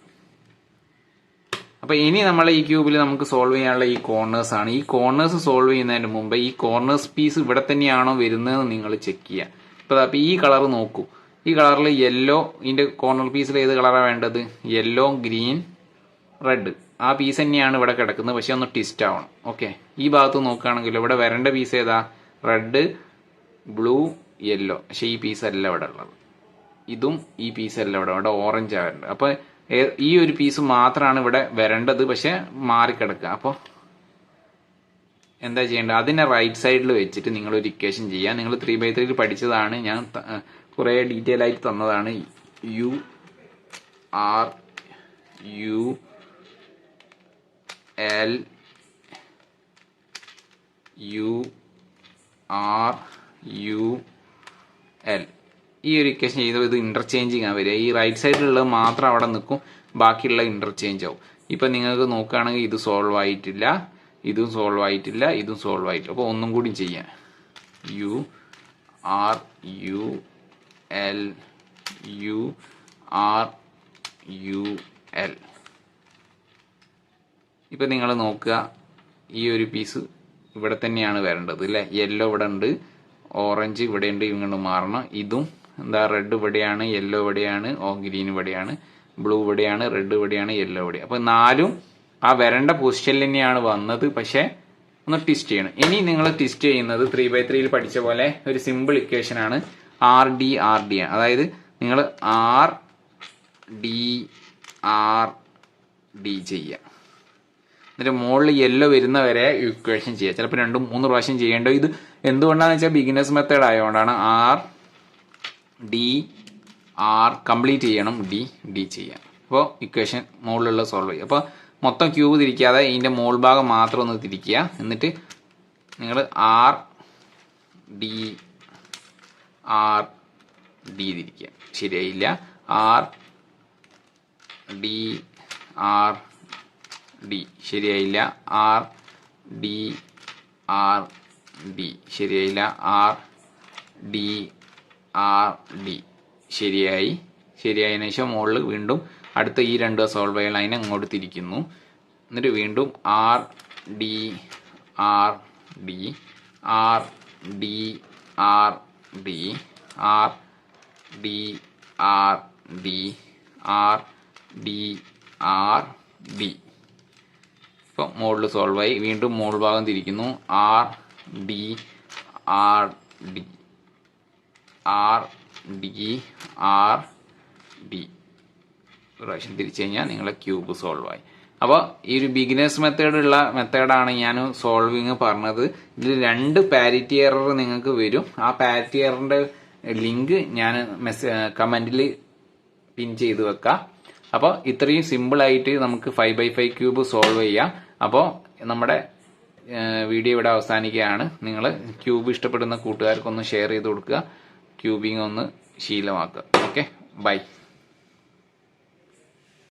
[SPEAKER 1] അപ്പോൾ ഇനി നമ്മൾ ഈ ക്യൂബിൽ നമുക്ക് സോൾവ് ചെയ്യാനുള്ള ഈ കോർണേഴ്സ് ആണ്. ഈ കോർണേഴ്സ് സോൾവ് ചെയ്യുന്നതിന് മുമ്പ് ഈ കോർണേഴ്സ് പീസ് ഇവിടെ തന്നെയാണോ വരുന്നതെന്ന് നിങ്ങൾ ചെക്ക് ചെയ്യുക. അപ്പോൾ ഈ കളർ നോക്കൂ, ഈ കളറിൽ യെല്ലോ, ഇതിൻ്റെ കോർണർ പീസിൽ ഏത് കളറാണ് വേണ്ടത്, യെല്ലോ, ഗ്രീൻ, റെഡ്. ആ പീസ് തന്നെയാണ് ഇവിടെ കിടക്കുന്നത്, പക്ഷെ ഒന്ന് ട്വിസ്റ്റ് ആവണം. ഓക്കെ, ഈ ഭാഗത്ത് നോക്കുകയാണെങ്കിൽ ഇവിടെ വരേണ്ട പീസ് ഏതാ, റെഡ്, ബ്ലൂ, യെല്ലോ. പക്ഷെ ഈ പീസ് അല്ല ഇവിടെ ഉള്ളത്, ഇതും ഈ പീസ് അല്ല ഇവിടെ ഓറഞ്ച് ആവേണ്ടത്. അപ്പോൾ ഈ ഒരു പീസ് മാത്രമാണ് ഇവിടെ വരേണ്ടത്, പക്ഷെ മാറിക്കിടക്കുക. അപ്പോൾ എന്താ ചെയ്യേണ്ടത്, അതിനെ റൈറ്റ് സൈഡിൽ വെച്ചിട്ട് നിങ്ങളൊരു ഇക്വേഷൻ ചെയ്യുക. നിങ്ങൾ 3/3 പഠിച്ചതാണ്, ഞാൻ കുറേ ഡീറ്റെയിൽ ആയിട്ട് തന്നതാണ്. U R U L U R U L. ഈ ഒരു ഇക്വേഷൻ ചെയ്തപ്പോൾ ഇത് ഇന്റർചേഞ്ചിങ് ആണ് വരിക. ഈ റൈറ്റ് സൈഡിലുള്ളത് മാത്രം അവിടെ നിൽക്കും, ബാക്കിയുള്ള ഇന്റർചേഞ്ച് ആവും. ഇപ്പം നിങ്ങൾക്ക് നോക്കുകയാണെങ്കിൽ ഇത് സോൾവ് ആയിട്ടില്ല, ഇതും സോൾവ് ആയിട്ടില്ല, ഇതും സോൾവ് ആയിട്ടില്ല. അപ്പോൾ ഒന്നും കൂടി ചെയ്യാം. U R U L U R U L. ഇപ്പം നിങ്ങൾ നോക്കുക, ഈ ഒരു പീസ് ഇവിടെ തന്നെയാണ് വരേണ്ടത് അല്ലേ. യെല്ലോ ഇവിടെ ഉണ്ട്, ഓറഞ്ച് ഇവിടെ ഉണ്ട്, ഇങ്ങോട്ട് മാറണം. ഇതും എന്താ, റെഡ് ഇവിടെയാണ്, യെല്ലോ ഇവിടെയാണ്, ഗ്രീൻ ഇവിടെയാണ്, ബ്ലൂ ഇവിടെയാണ്, റെഡ് ഇവിടെയാണ്, യെല്ലോ ഇവിടെ. അപ്പോൾ നാലും ആ വരേണ്ട പൊസിഷനിൽ തന്നെയാണ് വന്നത്, പക്ഷേ ഒന്ന് ട്വിസ്റ്റ് ചെയ്യണം. ഇനി നിങ്ങൾ ട്വിസ്റ്റ് ചെയ്യുന്നത് 3/3 പഠിച്ച പോലെ ഒരു സിമ്പിൾ ഇക്വേഷൻ ആണ്, ആർ ഡി ആർ ഡി ആണ്. അതായത് നിങ്ങൾ ആർ ഡി ചെയ്യുക, എന്നിട്ട് മുകളിൽ യെല്ലോ വരുന്ന വരെ ഇക്വേഷൻ ചെയ്യുക. ചിലപ്പോൾ 2-3 പ്രാവശ്യം ചെയ്യേണ്ടത്. ഇത് എന്തുകൊണ്ടാണെന്ന് വെച്ചാൽ ബിഗിനേഴ്സ് മെത്തേഡ് ആയതുകൊണ്ടാണ്. ആർ ഡി ആർ കംപ്ലീറ്റ് ചെയ്യണം, ഡി ചെയ്യാം. അപ്പോൾ ഇക്വേഷൻ മുകളിലുള്ള സോൾവ് ചെയ്യും. അപ്പോൾ മൊത്തം ക്യൂബ് തിരിക്കാതെ ഇതിൻ്റെ മോൾ ഭാഗം മാത്രം ഒന്ന് തിരിക്കുക. എന്നിട്ട് നിങ്ങൾ ആർ ഡി തിരിക്കുക. ശരിയായില്ല. ആർ ഡി ശരിയായില്ല. ആർ ഡി ശരിയായില്ല. ആർ ഡി ശരിയായതിനു ശേഷം മുകളിൽ വീണ്ടും അടുത്ത ഈ രണ്ട് സോൾവ് ചെയ്യാൻ അതിനെ അങ്ങോട്ട് തിരിക്കുന്നു. എന്നിട്ട് വീണ്ടും ആർ ഡി ഇപ്പോൾ മുകളിൽ സോൾവ് ആയി. വീണ്ടും മുകൾ ഭാഗം തിരിക്കുന്നു. ആർ ഡി പ്രാവശ്യം തിരിച്ചു കഴിഞ്ഞാൽ നിങ്ങളെ ക്യൂബ് സോൾവ് ആയി. അപ്പോൾ ഈ ഒരു ബിഗിനേഴ്സ് മെത്തേഡാണ് ഞാൻ സോൾവിങ് പറഞ്ഞത്. ഇതിൽ 2 പാരിറ്റി എറർ നിങ്ങൾക്ക് വരും. ആ പാരിറ്റി എററിന്റെ ലിങ്ക് ഞാൻ കമന്റിൽ പിൻ ചെയ്ത് വെക്കാം. അപ്പോൾ ഇത്രയും സിമ്പിളായിട്ട് നമുക്ക് 5x5 ക്യൂബ് സോൾവ് ചെയ്യാം. അപ്പോൾ നമ്മുടെ വീഡിയോ ഇവിടെ അവസാനിക്കുകയാണ്. നിങ്ങൾ ക്യൂബ് ഇഷ്ടപ്പെടുന്ന കൂട്ടുകാർക്കൊന്ന് ഷെയർ ചെയ്ത് കൊടുക്കുക. ക്യൂബിങ് ഒന്ന് ശീലമാക്കുക. Okay, by.